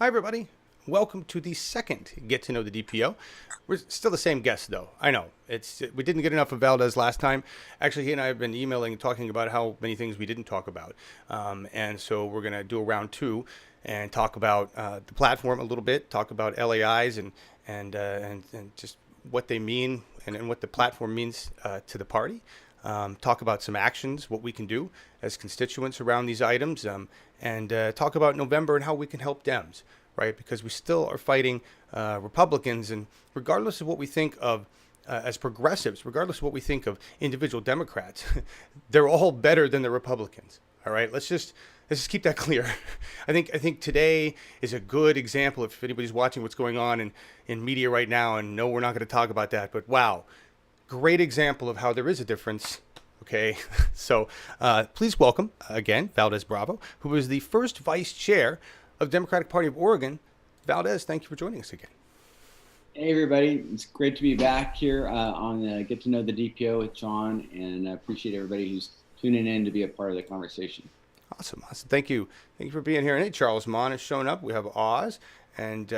Hi, everybody. Welcome to the second Get to Know the DPO. We're still the same guest, though. I know we didn't get enough of Valdez last time. Actually, he and I have been emailing, talking about how many things we didn't talk about, and so we're gonna do a round two and talk about the platform a little bit, talk about LAIs and just what they mean and what the platform means to the party. Talk about some actions, what we can do as constituents around these items, and talk about November and how we can help Dems, right? Because we still are fighting Republicans, and regardless of what we think of as progressives, regardless of what we think of individual Democrats, they're all better than the Republicans. All right, let's just keep that clear. I think today is a good example. If anybody's watching what's going on in media right now, and no, we're not going to talk about that, but wow, great example of how there is a difference. Okay, so please welcome again Valdez Bravo, who is the first vice chair of the Democratic Party of Oregon. Valdez, thank you for joining us again. Hey everybody, it's great to be back here on Get to Know the DPO with John, and I appreciate everybody who's tuning in to be a part of the conversation. Awesome. Thank you for being here. And hey, Charles Mon has shown up. We have Oz and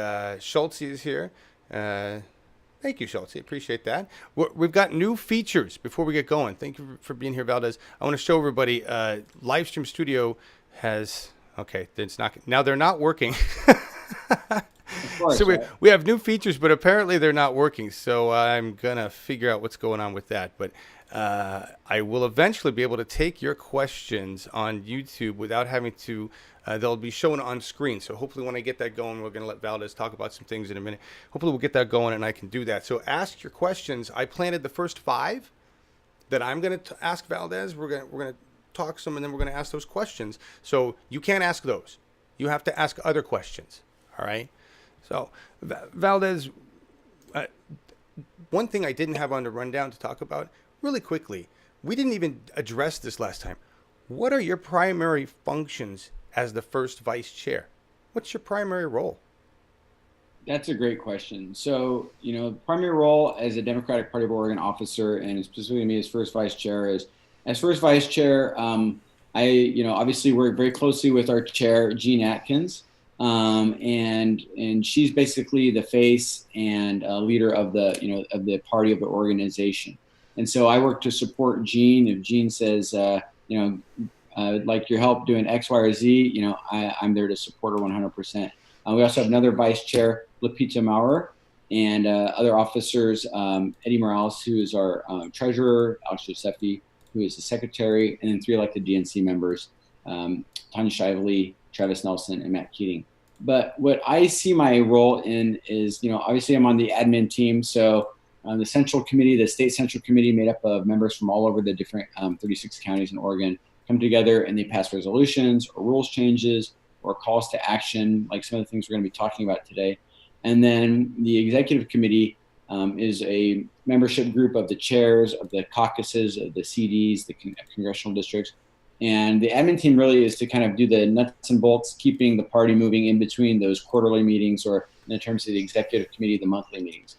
Schultze is here. Thank you, Schultze. Appreciate that. We've got new features before we get going. Thank you for being here, Valdez. I want to show everybody. Livestream Studio has okay. It's not now. They're not working. Of course, So we, right? we have new features, but apparently they're not working. So I'm gonna figure out what's going on with that. But I will eventually be able to take your questions on YouTube without having to. They'll be shown on screen. So hopefully, when I get that going, we're gonna let Valdez talk about some things in a minute. Hopefully, we'll get that going, and I can do that. So ask your questions. I planted the first five that I'm gonna ask Valdez. We're gonna talk some, and then we're gonna ask those questions. So you can't ask those. You have to ask other questions. All right. So, Valdez, uh, one thing I didn't have on the rundown to talk about really quickly, we didn't even address this last time. What are your primary functions as the first vice chair? What's your primary role? That's a great question. So, primary role as a Democratic Party of Oregon officer, and specifically me as first vice chair, is as first vice chair. I obviously work very closely with our chair, Jean Atkins, and she's basically the face and leader of the party of the organization. And so I work to support Jean. If Jean says, I'd like your help doing X, Y, or Z, I'm there to support her 100%. We also have another vice chair, Lapita Maurer, and other officers, Eddie Morales, who is our treasurer, Alex Josefi, who is the secretary, and then three elected DNC members, Tanya Shively, Travis Nelson, and Matt Keating. But what I see my role in is, obviously I'm on the admin team. So the central committee, the state central committee made up of members from all over the different 36 counties in Oregon come together and they pass resolutions or rules changes or calls to action, like some of the things we're going to be talking about today. And then the executive committee is a membership group of the chairs of the caucuses, of the CDs, the congressional districts. And the admin team really is to kind of do the nuts and bolts, keeping the party moving in between those quarterly meetings, or in terms of the executive committee, the monthly meetings.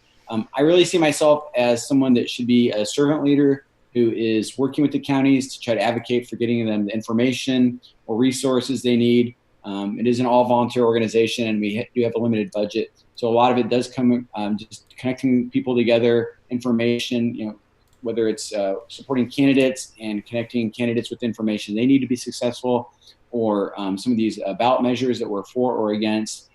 I really see myself as someone that should be a servant leader who is working with the counties to try to advocate for getting them the information or resources they need. It is an all volunteer organization, and we do have a limited budget. So a lot of it does come just connecting people together, information, whether it's supporting candidates and connecting candidates with information they need to be successful, or some of these ballot measures that we're for or against,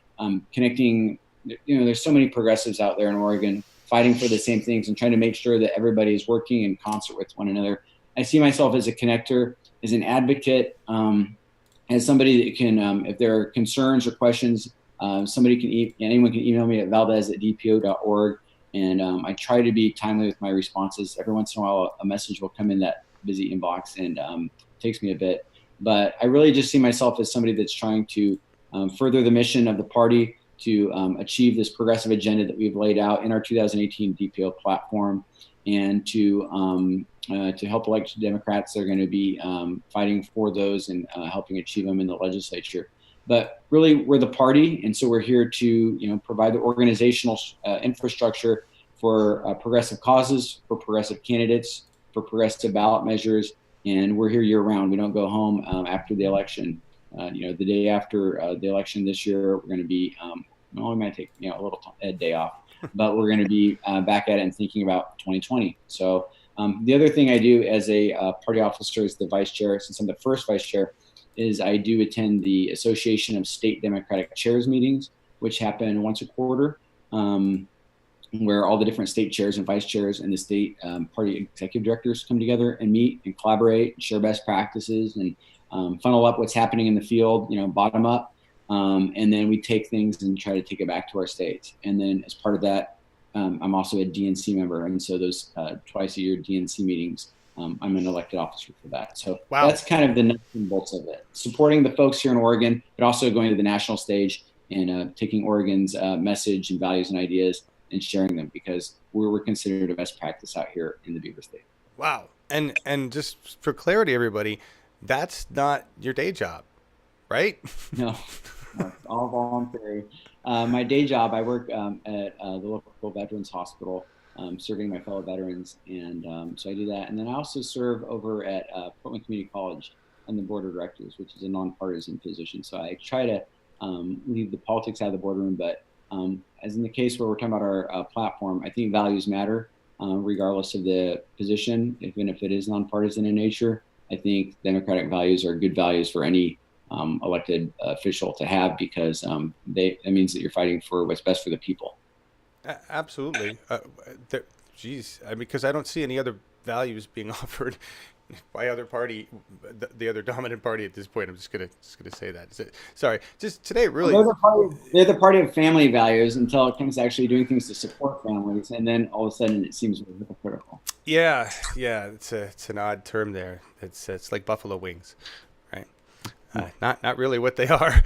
connecting, there's so many progressives out there in Oregon fighting for the same things and trying to make sure that everybody is working in concert with one another. I see myself as a connector, as an advocate, as somebody that can, if there are concerns or questions, anyone can email me at valdez@dpo.org. And I try to be timely with my responses. Every once in a while, a message will come in that busy inbox, and it takes me a bit. But I really just see myself as somebody that's trying to further the mission of the party to achieve this progressive agenda that we've laid out in our 2018 DPO platform, and to help elected Democrats that are going to be fighting for those and helping achieve them in the legislature. But really, we're the party, and so we're here to provide the organizational infrastructure for progressive causes, for progressive candidates, for progressive ballot measures, and we're here year round. We don't go home after the election. The day after the election this year, we're going to be, well, we might take a little a day off, but we're going to be back at it and thinking about 2020. So the other thing I do as a party officer as the vice chair, since I'm the first vice chair, is I do attend the Association of State Democratic Chairs meetings, which happen once a quarter, where all the different state chairs and vice chairs and the state party executive directors come together and meet and collaborate, and share best practices, and funnel up what's happening in the field, bottom up. And then we take things and try to take it back to our states. And then as part of that, I'm also a DNC member. And so those twice a year DNC meetings, I'm an elected officer for that. So That's kind of the nuts and bolts of it. Supporting the folks here in Oregon, but also going to the national stage and taking Oregon's message and values and ideas and sharing them, because we're considered a best practice out here in the Beaver State. Wow. And just for clarity, everybody, that's not your day job, right? No, it's all voluntary. My day job, I work at the local Veterans Hospital, serving my fellow veterans. And so I do that. And then I also serve over at Portland Community College on the board of directors, which is a nonpartisan position. So I try to leave the politics out of the boardroom. But as in the case where we're talking about our platform, I think values matter regardless of the position, even if it is nonpartisan in nature. I think democratic values are good values for any elected official to have, because that means that you're fighting for what's best for the people. Absolutely. Because I don't see any other values being offered by other party, the other dominant party at this point. I'm just gonna say that. Sorry, just today really. They're the party of family values until it comes to actually doing things to support families, and then all of a sudden it seems hypocritical. Yeah, it's an odd term there. It's like buffalo wings, right? Not really what they are.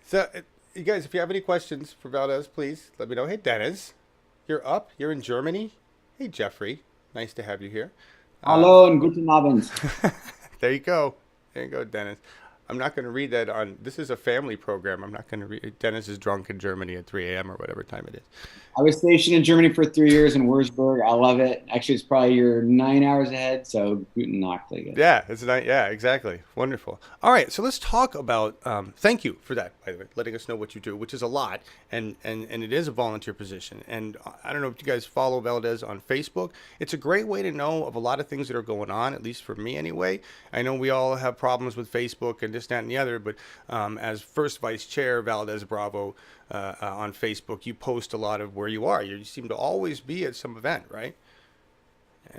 So you guys, if you have any questions for Valdez, please let me know. Hey, Dennis, you're up. You're in Germany. Hey, Jeffrey, nice to have you here. Hallo and guten Abend. There you go, Dennis. I'm not going to read that on. This is a family program. I'm not going to read. Dennis is drunk in Germany at 3 a.m. or whatever time it is. I was stationed in Germany for 3 years in Würzburg. I love it. Actually, it's probably you're 9 hours ahead. So guten Nacht, I guess. Yeah, it's not. Yeah, exactly. Wonderful. All right, so let's talk about. Thank you for that, by the way, letting us know what you do, which is a lot, and it is a volunteer position. And I don't know if you guys follow Valdez on Facebook. It's a great way to know of a lot of things that are going on, at least for me anyway. I know we all have problems with Facebook and this, that, and the other, but as first vice chair, Valdez Bravo, on Facebook, you post a lot of where you are. You seem to always be at some event, right?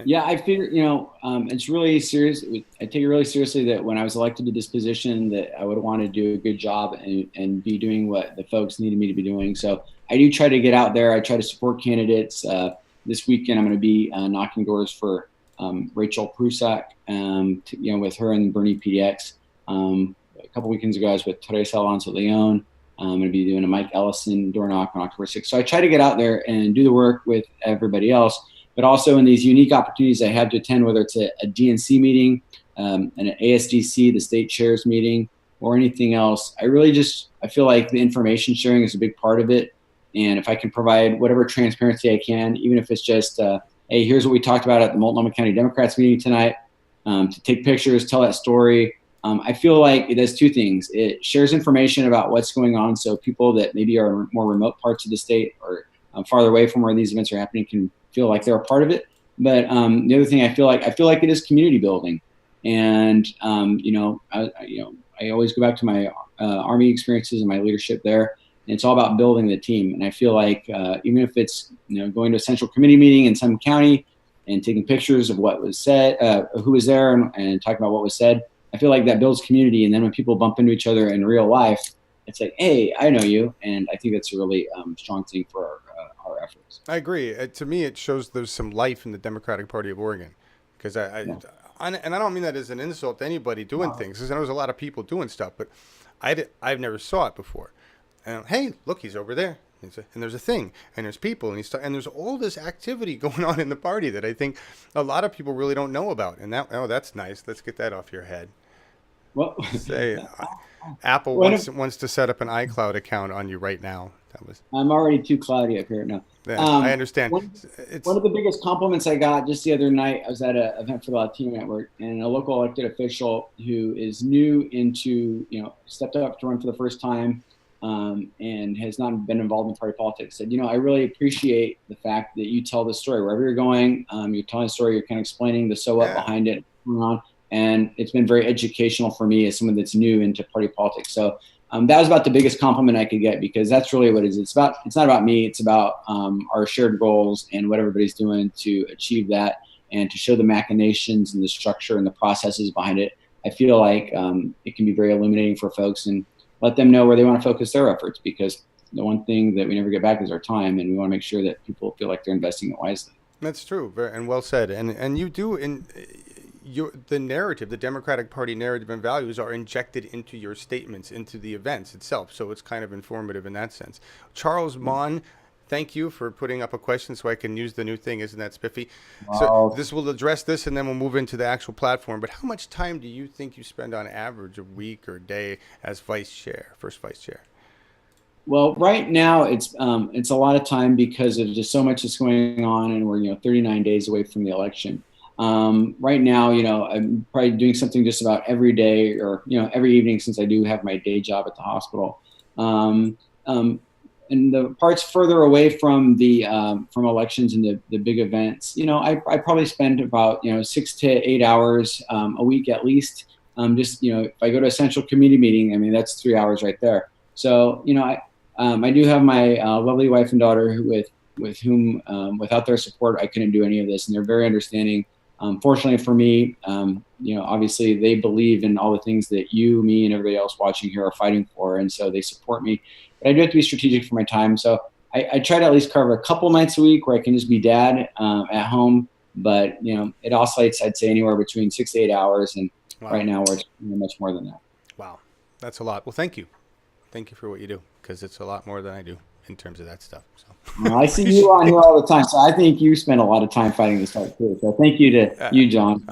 Yeah, I figure, it's really serious. I take it really seriously that when I was elected to this position, that I would want to do a good job and be doing what the folks needed me to be doing. So I do try to get out there. I try to support candidates. This weekend, I'm going to be knocking doors for Rachel Prusak, with her and Bernie PDX. A couple weekends ago, I was with Teresa Alonso Leon. I'm going to be doing a Mike Ellison door knock on October 6th. So I try to get out there and do the work with everybody else, but also in these unique opportunities I have to attend, whether it's a DNC meeting, an ASDC, the state chairs meeting, or anything else. I feel like the information sharing is a big part of it. And if I can provide whatever transparency I can, even if it's just, hey, here's what we talked about at the Multnomah County Democrats meeting tonight, to take pictures, tell that story. I feel like it does two things. It shares information about what's going on, so people that maybe are in more remote parts of the state or farther away from where these events are happening can feel like they're a part of it. But the other thing I feel like it is community building, and I always go back to my Army experiences and my leadership there. And it's all about building the team. And I feel like even if it's going to a central committee meeting in some county and taking pictures of what was said, who was there, and talking about what was said, I feel like that builds community. And then when people bump into each other in real life, it's like, hey, I know you. And I think that's a really strong thing for our efforts. I agree. To me, it shows there's some life in the Democratic Party of Oregon. Because and I don't mean that as an insult to anybody doing things, because I know there's a lot of people doing stuff, but I've never saw it before. And hey, look, he's over there. And there's a thing, and there's people, and there's all this activity going on in the party that I think a lot of people really don't know about. And that's nice. Let's get that off your head. Well, say Apple wants to set up an iCloud account on you right now. That was, I'm already too cloudy up here. No. yeah, I understand. One, It's one of the biggest compliments I got just the other night, I was at an event for the Latino Network, and a local elected official who is new into, stepped up to run for the first time, and has not been involved in party politics, said, I really appreciate the fact that you tell the story wherever you're going. You're telling the story, you're kind of explaining the so what yeah. behind it, what's going on. And it's been very educational for me as someone that's new into party politics. So that was about the biggest compliment I could get, because that's really what it is. It's not about me. It's about our shared goals and what everybody's doing to achieve that, and to show the machinations and the structure and the processes behind it. I feel like it can be very illuminating for folks, and let them know where they want to focus their efforts, because the one thing that we never get back is our time, and we want to make sure that people feel like they're investing it wisely. That's true, and well said. And you do the narrative, the Democratic Party narrative and values are injected into your statements, into the events itself. So it's kind of informative in that sense. Charles Mon, thank you for putting up a question so I can use the new thing. Isn't that spiffy? So this will address this, and then we'll move into the actual platform. But how much time do you think you spend on average a week or day as first vice chair? Well, right now it's a lot of time because of just so much that's going on, and we're 39 days away from the election. Right now, I'm probably doing something just about every day, or every evening, since I do have my day job at the hospital. And the parts further away from the from elections and the big events, I probably spend about 6 to 8 hours a week at least. Just if I go to a central committee meeting, I mean, that's 3 hours right there. So I do have my lovely wife and daughter with whom without their support I couldn't do any of this, and they're very understanding. Fortunately for me, obviously they believe in all the things that you, me, and everybody else watching here are fighting for, and so they support me. But I do have to be strategic for my time, so I try to at least cover a couple nights a week where I can just be dad at home. But it oscillates, I'd say, anywhere between 6 to 8 hours, and Wow. right now we're much more than that. Wow, that's a lot. Well, thank you for what you do, because it's a lot more than I do in terms of that stuff. So I see you on here all the time, so I think you spend a lot of time fighting this fight too. So thank you to you, John.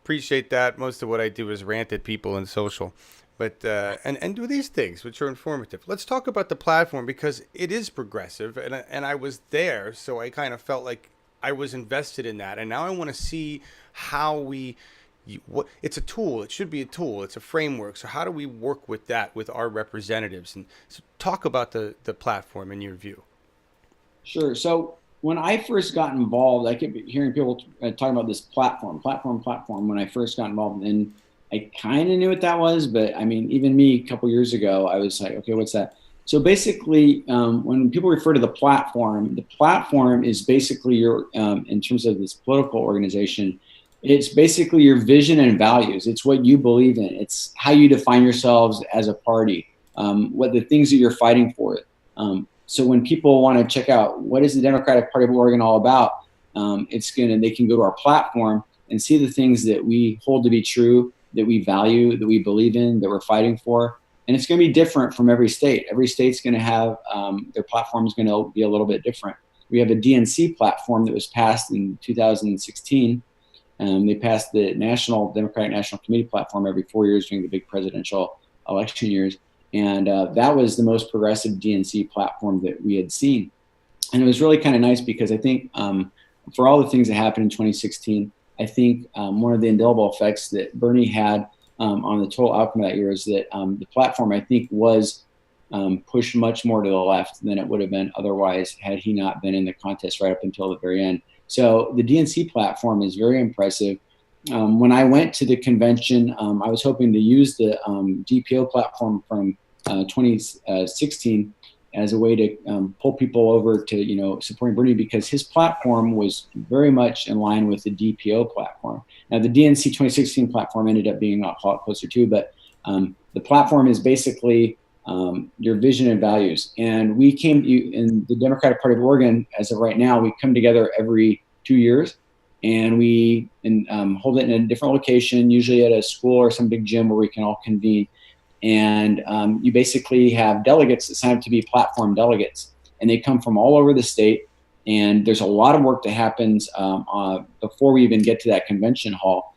Appreciate that. Most of what I do is rant at people in social, but and do these things which are informative. Let's talk about the platform, because it is progressive, and I was there, so I kind of felt like I was invested in that, and now I want to see how it's a tool. It should be a tool. It's a framework. So how do we work with that with our representatives? And so talk about the platform in your view. Sure. So when I first got involved, I kept hearing people talking about this platform when I first got involved. And I kind of knew what that was. But I mean, even me a couple years ago, I was like, okay, what's that? So basically, when people refer to the platform is basically your, in terms of this political organization, it's basically your vision and values. It's what you believe in. It's how you define yourselves as a party, what the things that you're fighting for. So when people want to check out what is the Democratic Party of Oregon all about, they can go to our platform and see the things that we hold to be true, that we value, that we believe in, that we're fighting for. And it's going to be different from every state. Every state's going to have their platform is going to be a little bit different. We have a DNC platform that was passed in 2016. They passed the Democratic National Committee platform every 4 years during the big presidential election years. And that was the most progressive DNC platform that we had seen. And it was really kind of nice, because I think for all the things that happened in 2016, I think one of the indelible effects that Bernie had on the total outcome of that year is that the platform, I think, was pushed much more to the left than it would have been otherwise had he not been in the contest right up until the very end. So the DNC platform is very impressive. When I went to the convention, I was hoping to use the DPO platform from 2016 as a way to pull people over to, supporting Bernie, because his platform was very much in line with the DPO platform. Now, the DNC 2016 platform ended up being a lot closer too, but the platform is basically your vision and values. And we in the Democratic Party of Oregon, as of right now, we come together every 2 years, and we hold it in a different location, usually at a school or some big gym where we can all convene. And you basically have delegates that sign up to be platform delegates, and they come from all over the state. And there's a lot of work that happens before we even get to that convention hall.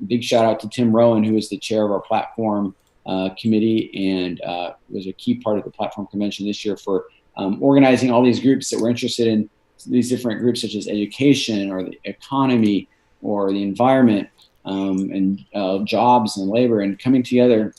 Big shout out to Tim Rowan, who is the chair of our platform committee and was a key part of the platform convention this year for organizing all these groups that were interested in these different groups such as education or the economy or the environment and jobs and labor, and coming together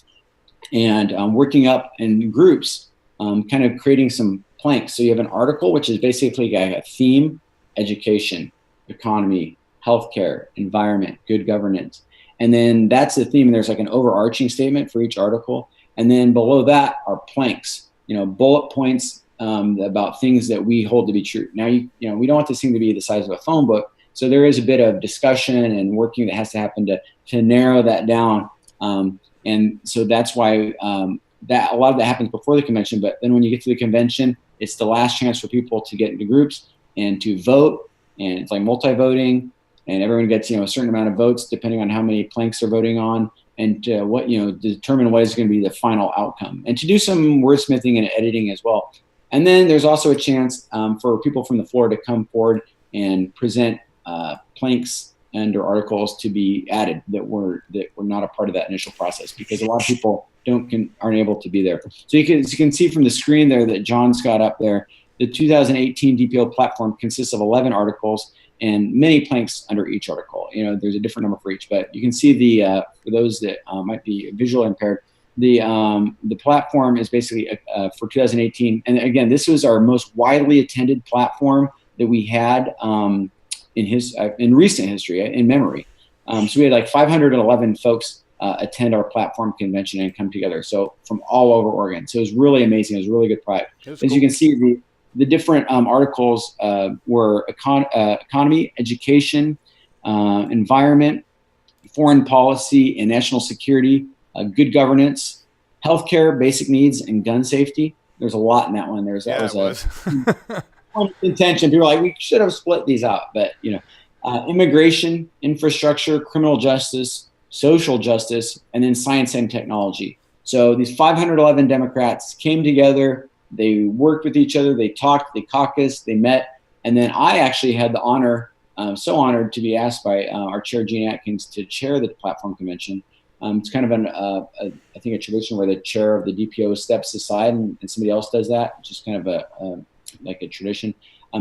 and working up in groups, kind of creating some planks. So you have an article, which is basically a theme: education, economy, healthcare, environment, good governance. And then that's the theme. And there's like an overarching statement for each article. And then below that are planks, bullet points about things that we hold to be true. Now, we don't want this thing to be the size of a phone book. So there is a bit of discussion and working that has to happen to narrow that down. And so that's why that a lot of that happens before the convention. But then when you get to the convention, it's the last chance for people to get into groups and to vote. And it's like multi-voting, and everyone gets a certain amount of votes depending on how many planks they're voting on, and to determine what is going to be the final outcome, and to do some wordsmithing and editing as well. And then there's also a chance for people from the floor to come forward and present planks and or articles to be added that were not a part of that initial process, because a lot of people aren't able to be there. So you can see from the screen there that John's got up there, the 2018 DPO platform consists of 11 articles and many planks under each article. There's a different number for each, but you can see for those that might be visually impaired, the platform is basically for 2018. And again, this was our most widely attended platform that we had in recent history, in memory. So we had like 511 folks attend our platform convention and come together. So from all over Oregon. So it was really amazing. It was a really good product. As you can see, the different articles were economy, education, environment, foreign policy and national security, good governance, healthcare, basic needs, and gun safety. There's a lot in that one. That was a intention. People were like, we should have split these out, but immigration, infrastructure, criminal justice, social justice, and then science and technology. So these 511 Democrats came together. They worked with each other. They talked, they caucused, they met. And then I actually had the honor, so honored to be asked by our chair, Gene Atkins, to chair the platform convention. It's kind of I think a tradition where the chair of the DPO steps aside and somebody else does that, which is kind of like a tradition.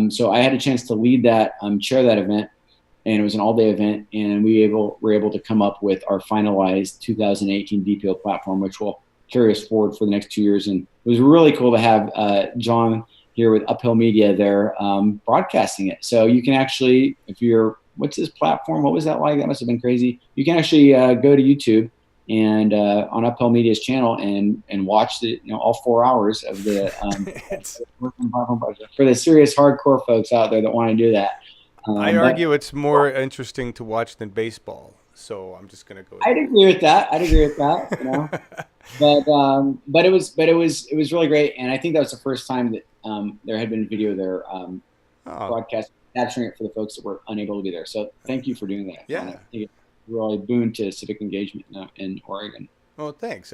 So I had a chance to lead that, chair that event, and it was an all-day event. And we were able to come up with our finalized 2018 DPO platform, which will carry us forward for the next 2 years. And it was really cool to have John here with Uphill Media there broadcasting it. So you can actually, what's his platform? What was that like? That must have been crazy. You can actually go to YouTube and on Uphill Media's channel and watch all 4 hours of the for the serious hardcore folks out there that want to do that. I argue it's more interesting to watch than baseball. So I'm just gonna go. I'd agree with that. But it was really great, and I think that was the first time that there had been video there broadcast capturing it for the folks that were unable to be there. So thank you for doing that. Yeah, I think it's really a boon to civic engagement in Oregon. Well, thanks.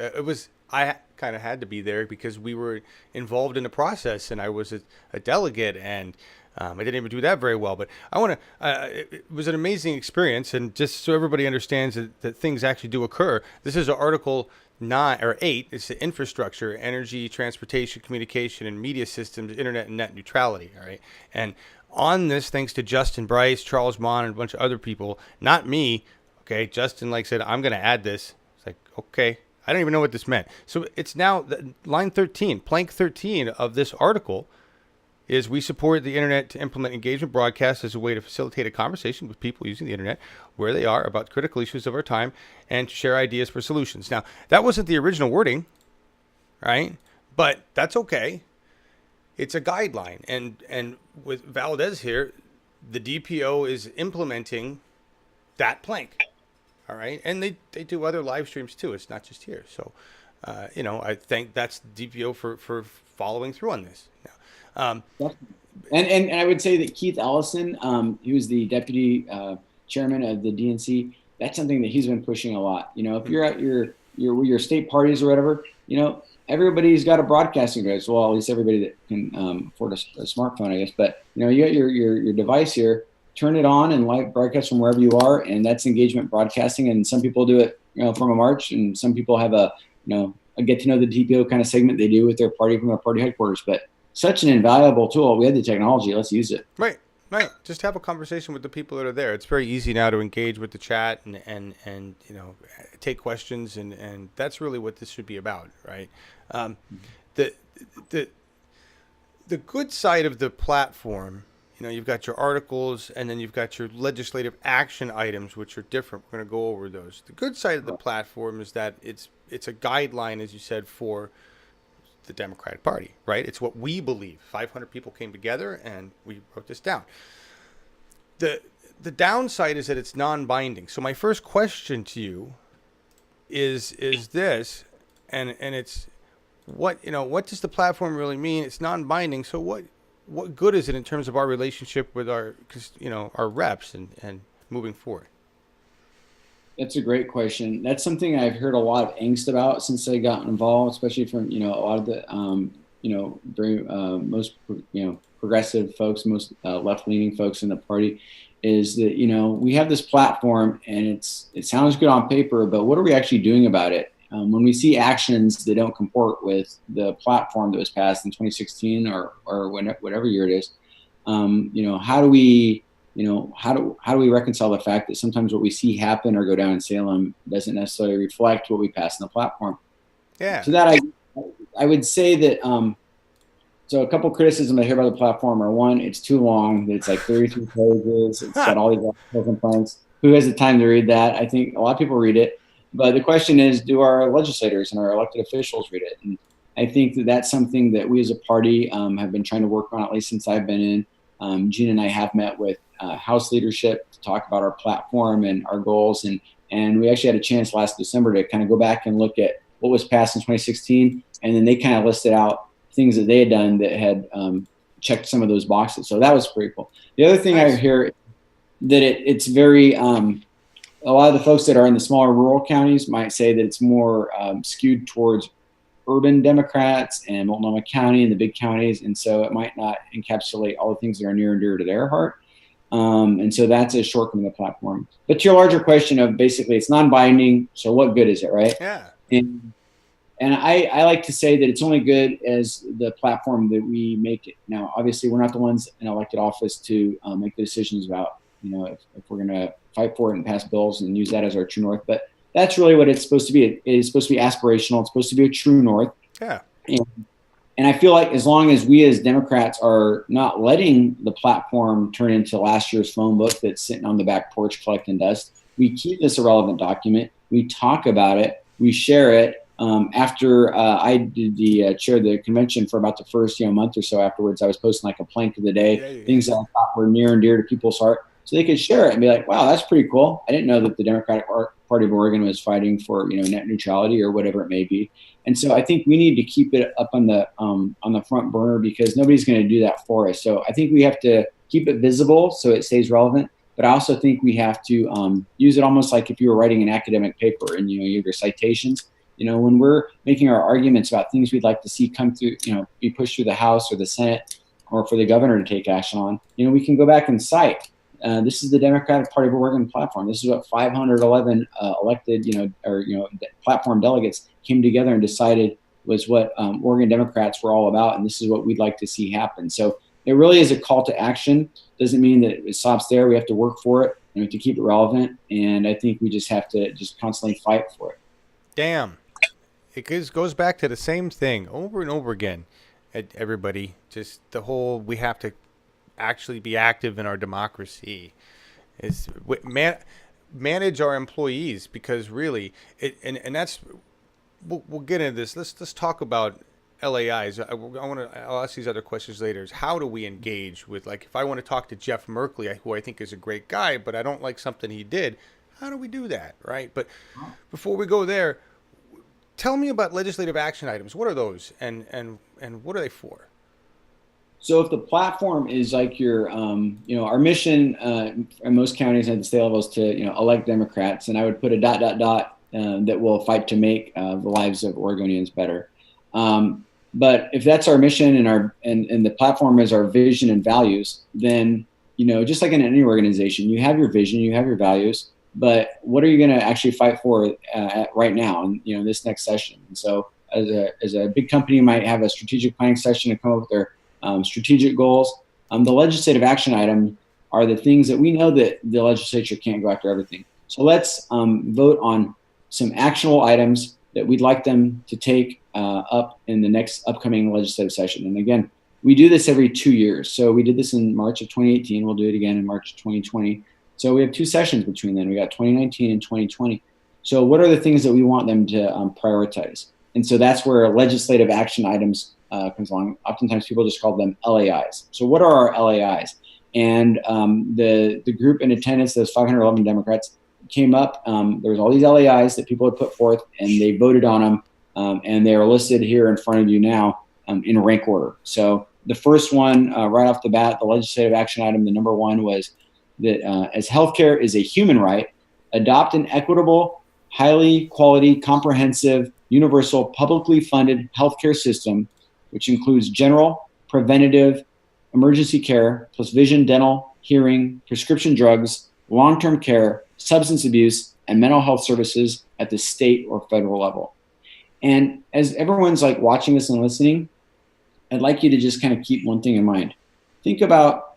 I kind of had to be there because we were involved in the process, and I was a delegate, and I didn't even do that very well. But I want to. It was an amazing experience, and just so everybody understands that things actually do occur. This is Article 9 or 8. It's the infrastructure, energy, transportation, communication, and media systems, internet and net neutrality. All right, and on this, thanks to Justin Bryce, Charles Mon, and a bunch of other people, not me. Okay, Justin said, I'm going to add this. It's like, okay, I don't even know what this meant. So it's now line 13, plank 13 of this article is we support the internet to implement engagement broadcasts as a way to facilitate a conversation with people using the internet where they are about critical issues of our time and to share ideas for solutions. Now, that wasn't the original wording, right? But that's okay. It's a guideline. And with Valdez here, the DPO is implementing that plank. All right. And they do other live streams too. It's not just here. So, I think that's DPO for following through on this. Now, and I would say that Keith Ellison, he was the deputy chairman of the DNC. That's something that he's been pushing a lot. If you're at your state parties or whatever, everybody's got a broadcasting device. Well, at least everybody that can afford a smartphone, I guess. But you got your device here. Turn it on and live broadcast from wherever you are, and that's engagement broadcasting. And some people do it, from a march, and some people have a a get to know the DPO kind of segment they do with their party from their party headquarters. But such an invaluable tool. We had the technology. Let's use it. Right. Right. Just have a conversation with the people that are there. It's very easy now to engage with the chat and take questions, and that's really what this should be about, right? The the the good side of the platform, you've got your articles, and then you've got your legislative action items, which are different. We're going to go over those. The good side of the platform is that it's a guideline, as you said, for the Democratic Party, right? It's what we believe. 500 people came together and we wrote this down. The downside is that it's non-binding. So my first question to you is this, and it's what does the platform really mean? It's non-binding. So what good is it in terms of our relationship with our reps and moving forward? That's a great question. That's something I've heard a lot of angst about since I got involved, especially from a lot of the very most progressive folks, most left-leaning folks in the party, is that we have this platform and it sounds good on paper, but what are we actually doing about it? When we see actions that don't comport with the platform that was passed in 2016 or whatever year it is, how do we reconcile the fact that sometimes what we see happen or go down in Salem doesn't necessarily reflect what we pass in the platform? Yeah. So that I would say that so a couple criticisms I hear about the platform are, one, it's too long. It's like 33 pages. It's got all these complaints. Who has the time to read that? I think a lot of people read it. But the question is, do our legislators and our elected officials read it? And I think that that's something that we as a party have been trying to work on, at least since I've been in. Gina and I have met with House leadership to talk about our platform and our goals. And we actually had a chance last December to kind of go back and look at what was passed in 2016. And then they kind of listed out things that they had done that had checked some of those boxes. So that was pretty cool. The other thing I hear that it's very, a lot of the folks that are in the smaller rural counties might say that it's more skewed towards urban Democrats and Multnomah County and the big counties. And so it might not encapsulate all the things that are near and dear to their heart. And so that's a shortcoming of the platform. But to your larger question of basically it's non-binding, so what good is it, right? Yeah. And I like to say that it's only good as the platform that we make it. Now, obviously, we're not the ones in elected office to make the decisions about, if we're going to fight for it and pass bills and use that as our true north. But that's really what it's supposed to be. It is supposed to be aspirational. It's supposed to be a true north. Yeah. And I feel like as long as we as Democrats are not letting the platform turn into last year's phone book that's sitting on the back porch collecting dust, we keep this a relevant document. We talk about it. We share it. After I did the chair of the convention for about the first month or so afterwards, I was posting like a plank of the day, things that I thought were near and dear to people's heart, so they could share it and be like, "Wow, that's pretty cool. I didn't know that the Democratic Party of Oregon was fighting for net neutrality or whatever it may be." And so I think we need to keep it up on the front burner because nobody's going to do that for us. So I think we have to keep it visible so it stays relevant. But I also think we have to use it almost like if you were writing an academic paper and you have your citations. When we're making our arguments about things we'd like to see come through, be pushed through the House or the Senate or for the governor to take action on, we can go back and cite. This is the Democratic Party of Oregon platform. This is what 511 elected, platform delegates came together and decided was what Oregon Democrats were all about. And this is what we'd like to see happen. So it really is a call to action. Doesn't mean that it stops there. We have to work for it and we have to keep it relevant. And I think we just have to just constantly fight for it. Damn. It goes back to the same thing over and over again. Everybody, just the whole, we have to actually be active in our democracy. Is manage our employees, because really, and that's, we'll get into this. Let's talk about LAIs. I'll ask these other questions later. Is how do we engage with, like, if I want to talk to Jeff Merkley, who I think is a great guy, but I don't like something he did, how do we do that, right? But before we go there, tell me about legislative action items. What are those, and what are they for? So if the platform is like your, our mission in most counties and at the state level is to, elect Democrats, and I would put a ... that will fight to make the lives of Oregonians better. But if that's our mission and the platform is our vision and values, then, just like in any organization, you have your vision, you have your values, but what are you going to actually fight for right now and this next session? And so as a big company might have a strategic planning session to come up with their strategic goals, the legislative action items are the things that we know that the legislature can't go after everything. So let's vote on some actionable items that we'd like them to take up in the next upcoming legislative session. And again, we do this every 2 years. So we did this in March of 2018. We'll do it again in March of 2020. So we have 2 sessions between then. We got 2019 and 2020. So what are the things that we want them to prioritize? And so that's where legislative action items comes along. Oftentimes people just call them LAIs. So what are our LAIs? And the group in attendance, those 511 Democrats, came up. There was all these LAIs that people had put forth, and they voted on them, and they are listed here in front of you now in rank order. So the first one, right off the bat, the legislative action item, the number 1 was that as healthcare is a human right, adopt an equitable, highly quality, comprehensive, universal, publicly funded healthcare system, which includes general, preventative, emergency care, plus vision, dental, hearing, prescription drugs, long-term care, substance abuse, and mental health services at the state or federal level. And as everyone's like watching this and listening, I'd like you to just kind of keep one thing in mind. Think about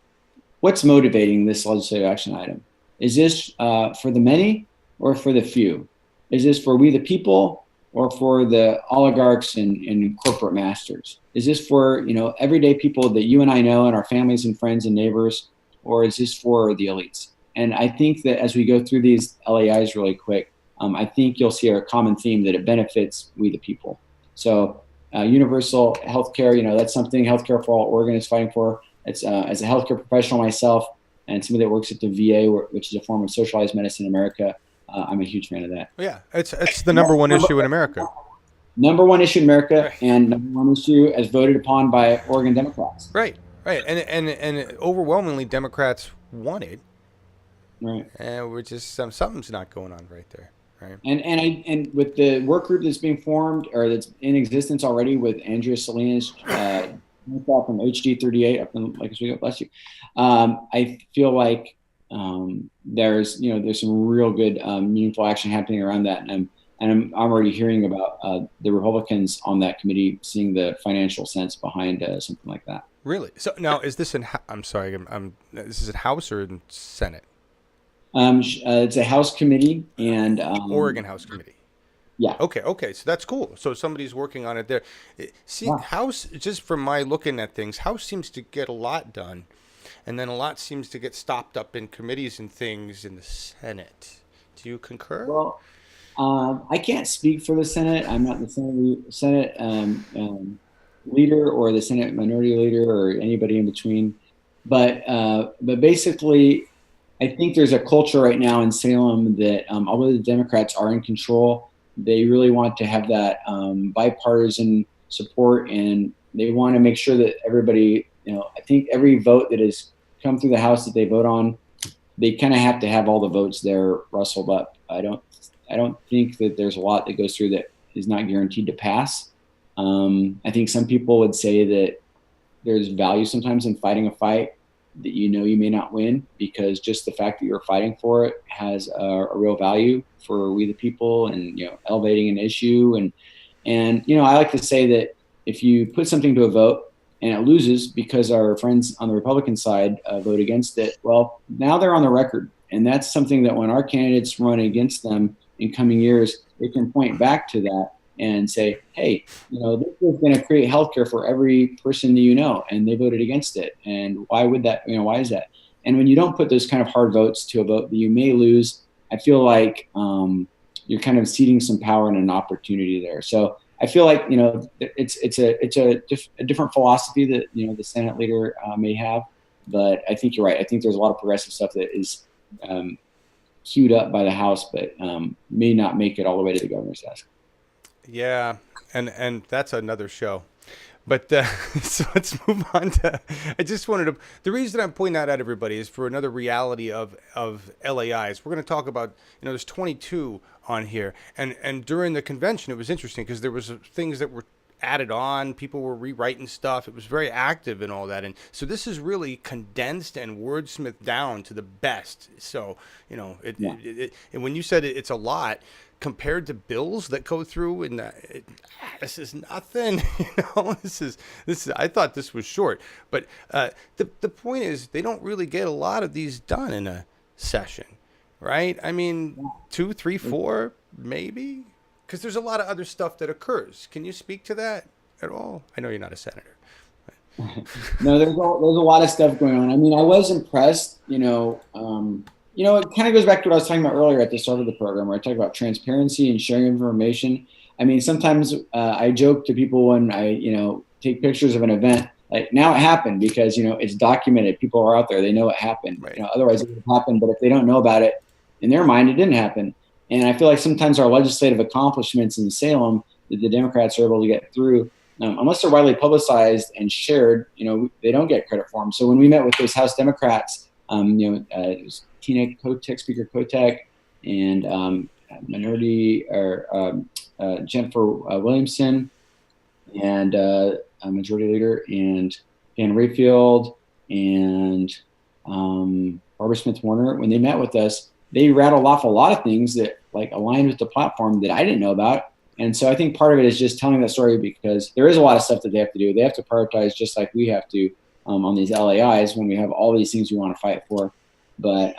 what's motivating this legislative action item. Is this for the many or for the few? Is this for we the people or for the oligarchs and corporate masters? Is this for everyday people that you and I know and our families and friends and neighbors, or is this for the elites? And I think that as we go through these LAIs really quick, I think you'll see a common theme that it benefits we the people. So universal healthcare, that's something Healthcare for All Oregon is fighting for. It's as a healthcare professional myself and somebody that works at the VA, which is a form of socialized medicine in America, I'm a huge fan of that. Yeah, it's the number 1 issue in America. Number 1 issue in America, and number 1 issue as voted upon by Oregon Democrats. Right, and overwhelmingly Democrats want it. Right. And we're just something's not going on right there. Right. And with the work group that's being formed or that's in existence already with Andrea Salinas from HD38 up in Lake Oswego, bless you. I feel like there's some real good meaningful action happening around that, and I'm already hearing about the Republicans on that committee seeing the financial sense behind something like that. Really? So now is this I'm sorry, this is in House or in Senate? It's a House committee and Oregon House committee. Yeah. Okay. So that's cool. So somebody's working on it there. See, wow. House, just from my looking at things, House seems to get a lot done, and then a lot seems to get stopped up in committees and things in the Senate. Do you concur? Well, I can't speak for the Senate. I'm not the Senate leader or the Senate minority leader or anybody in between. But basically, I think there's a culture right now in Salem that although the Democrats are in control, they really want to have that bipartisan support, and they want to make sure that everybody, I think every vote that has come through the House that they vote on, they kind of have to have all the votes there rustled up. I don't think that there's a lot that goes through that is not guaranteed to pass. I think some people would say that there's value sometimes in fighting a fight that you may not win, because just the fact that you're fighting for it has a real value for we the people, and elevating an issue. And I like to say that if you put something to a vote and it loses because our friends on the Republican side vote against it, well, now they're on the record, and that's something that when our candidates run against them in coming years, they can point back to that and say, hey, this is going to create healthcare for every person that and they voted against it. And why would that, why is that? And when you don't put those kind of hard votes to a vote that you may lose, I feel like you're kind of ceding some power and an opportunity there. So I feel like, it's a different philosophy that, the Senate leader may have, but I think you're right. I think there's a lot of progressive stuff that is queued up by the House, but may not make it all the way to the governor's desk. Yeah, and that's another show. But so let's move on to, I just wanted to, the reason I'm pointing that out, everybody, is for another reality of LAIs. We're going to talk about, there's 22 on here. And during the convention, it was interesting because there was things that were added on. People were rewriting stuff. It was very active and all that. And so this is really condensed and wordsmithed down to the best. So, and when you said it's a lot compared to bills that go through, and this is nothing. This is. I thought this was short, but the point is they don't really get a lot of these done in a session, right? I mean, 2, 3, 4, maybe, because there's a lot of other stuff that occurs. Can you speak to that at all? I know you're not a senator. No, there's a lot of stuff going on. I mean, I was impressed, it kind of goes back to what I was talking about earlier at the start of the program, where I talked about transparency and sharing information. I mean, sometimes I joke to people when I, take pictures of an event, like, now it happened because, it's documented. People are out there. They know it happened. Right. Otherwise it would have happened. But if they don't know about it, in their mind, it didn't happen. And I feel like sometimes our legislative accomplishments in Salem that the Democrats are able to get through, unless they're widely publicized and shared, they don't get credit for them. So when we met with those House Democrats, it was Tina Kotek, Speaker Kotek, and Jennifer Williamson, and Majority Leader, and Dan Rayfield, and Barbara Smith Warner. When they met with us, they rattled off a lot of things that like aligned with the platform that I didn't know about. And so I think part of it is just telling that story, because there is a lot of stuff that they have to do. They have to prioritize just like we have to on these LAIs when we have all these things we want to fight for. But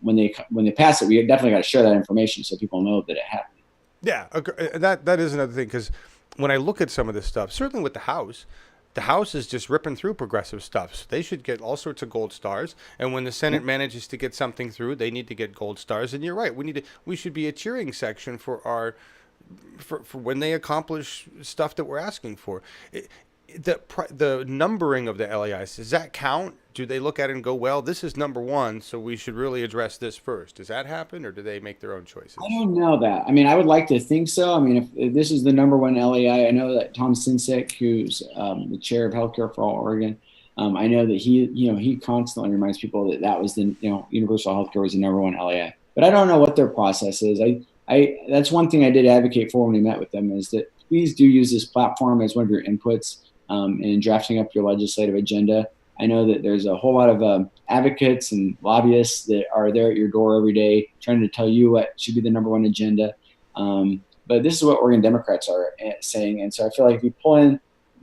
when they pass it, we definitely got to share that information so people know that it happened. Yeah, that is another thing, because when I look at some of this stuff, certainly with the House is just ripping through progressive stuff. So they should get all sorts of gold stars. And when the Senate manages to get something through, they need to get gold stars. And you're right, we should be a cheering section for when they accomplish stuff that we're asking for. The numbering of the LAIs, does that count? Do they look at it and go, well, this is number one, so we should really address this first? Does that happen, or do they make their own choices? I don't know that. I mean, I would like to think so. I mean, if this is the number one LAI, I know that Tom Sinsek, who's the chair of Healthcare for All Oregon, I know that he constantly reminds people that was the, universal healthcare was the number one LAI. But I don't know what their process is. I that's one thing I did advocate for when we met with them, is that please do use this platform as one of your inputs in drafting up your legislative agenda. I know that there's a whole lot of advocates and lobbyists that are there at your door every day trying to tell you what should be the number one agenda. But this is what Oregon Democrats are saying. And so I feel like if you pull in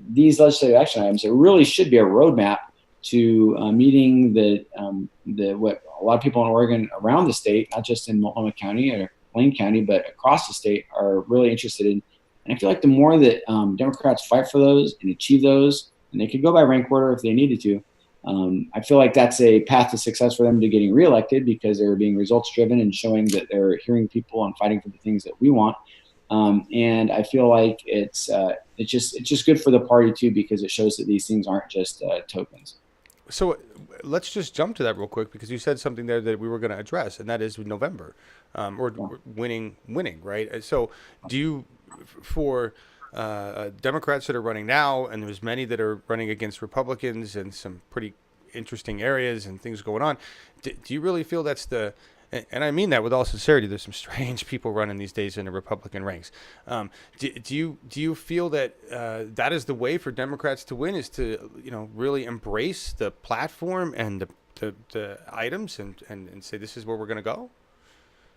these legislative action items, there really should be a roadmap to meeting what a lot of people in Oregon around the state, not just in Multnomah County or Blaine County, but across the state, are really interested in. And I feel like the more that Democrats fight for those and achieve those, and they could go by rank order if they needed to, I feel like that's a path to success for them to getting reelected, because they're being results driven and showing that they're hearing people and fighting for the things that we want. And I feel like it's just good for the party too, because it shows that these things aren't just tokens. So let's just jump to that real quick, because you said something there that we were going to address, and that is November, or winning, right? So do you, for Democrats that are running now, and there's many that are running against Republicans in some pretty interesting areas and things going on, do you really feel that's and I mean that with all sincerity, there's some strange people running these days in the Republican ranks. Do you feel that that is the way for Democrats to win, is to really embrace the platform and the items and say this is where we're going to go?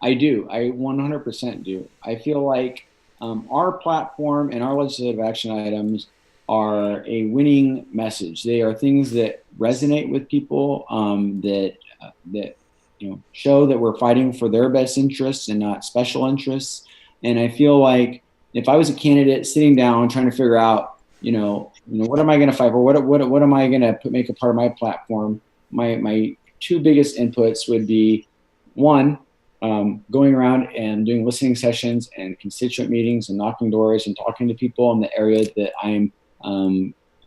I do. I 100% do. I feel like our platform and our legislative action items are a winning message. They are things that resonate with people, that show that we're fighting for their best interests and not special interests. And I feel like if I was a candidate sitting down trying to figure out, what am I going to fight for? What am I going to make a part of my platform? My two biggest inputs would be, one, going around and doing listening sessions and constituent meetings and knocking doors and talking to people in the area that I'm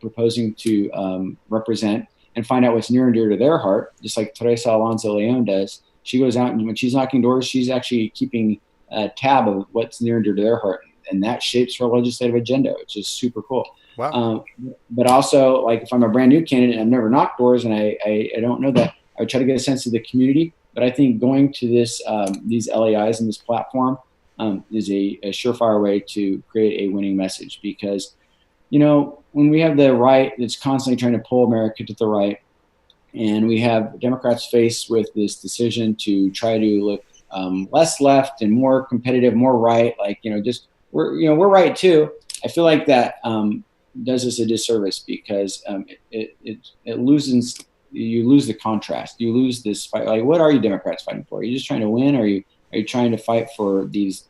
proposing to represent, and find out what's near and dear to their heart, just like Teresa Alonso Leon does. She goes out, and when she's knocking doors, she's actually keeping a tab of what's near and dear to their heart, and that shapes her legislative agenda, which is super cool. Wow. But also, like, if I'm a brand new candidate and I've never knocked doors and I don't know that, I would try to get a sense of the community. But I think going to these LAIs and this platform is a surefire way to create a winning message, because when we have the right that's constantly trying to pull America to the right, and we have Democrats faced with this decision to try to look less left and more competitive, more right, like, just we're right too. I feel like that does us a disservice because it loses, you lose the contrast, you lose this fight. Like, what are you Democrats fighting for? Are you just trying to win? Or are you trying to fight for these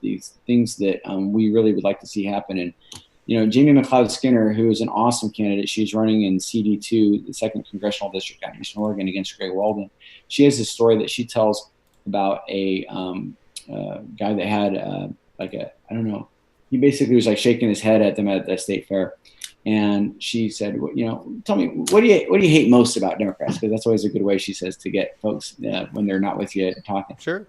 things that we really would like to see happen? And Jamie McLeod Skinner, who is an awesome candidate, she's running in CD2, the second congressional district out in Eastern Oregon, against Greg Walden. She has a story that she tells about a guy that had I don't know, he basically was like shaking his head at them at the state fair. And she said, tell me, what do you hate most about Democrats? Because that's always a good way, she says, to get folks when they're not with you talking. Sure.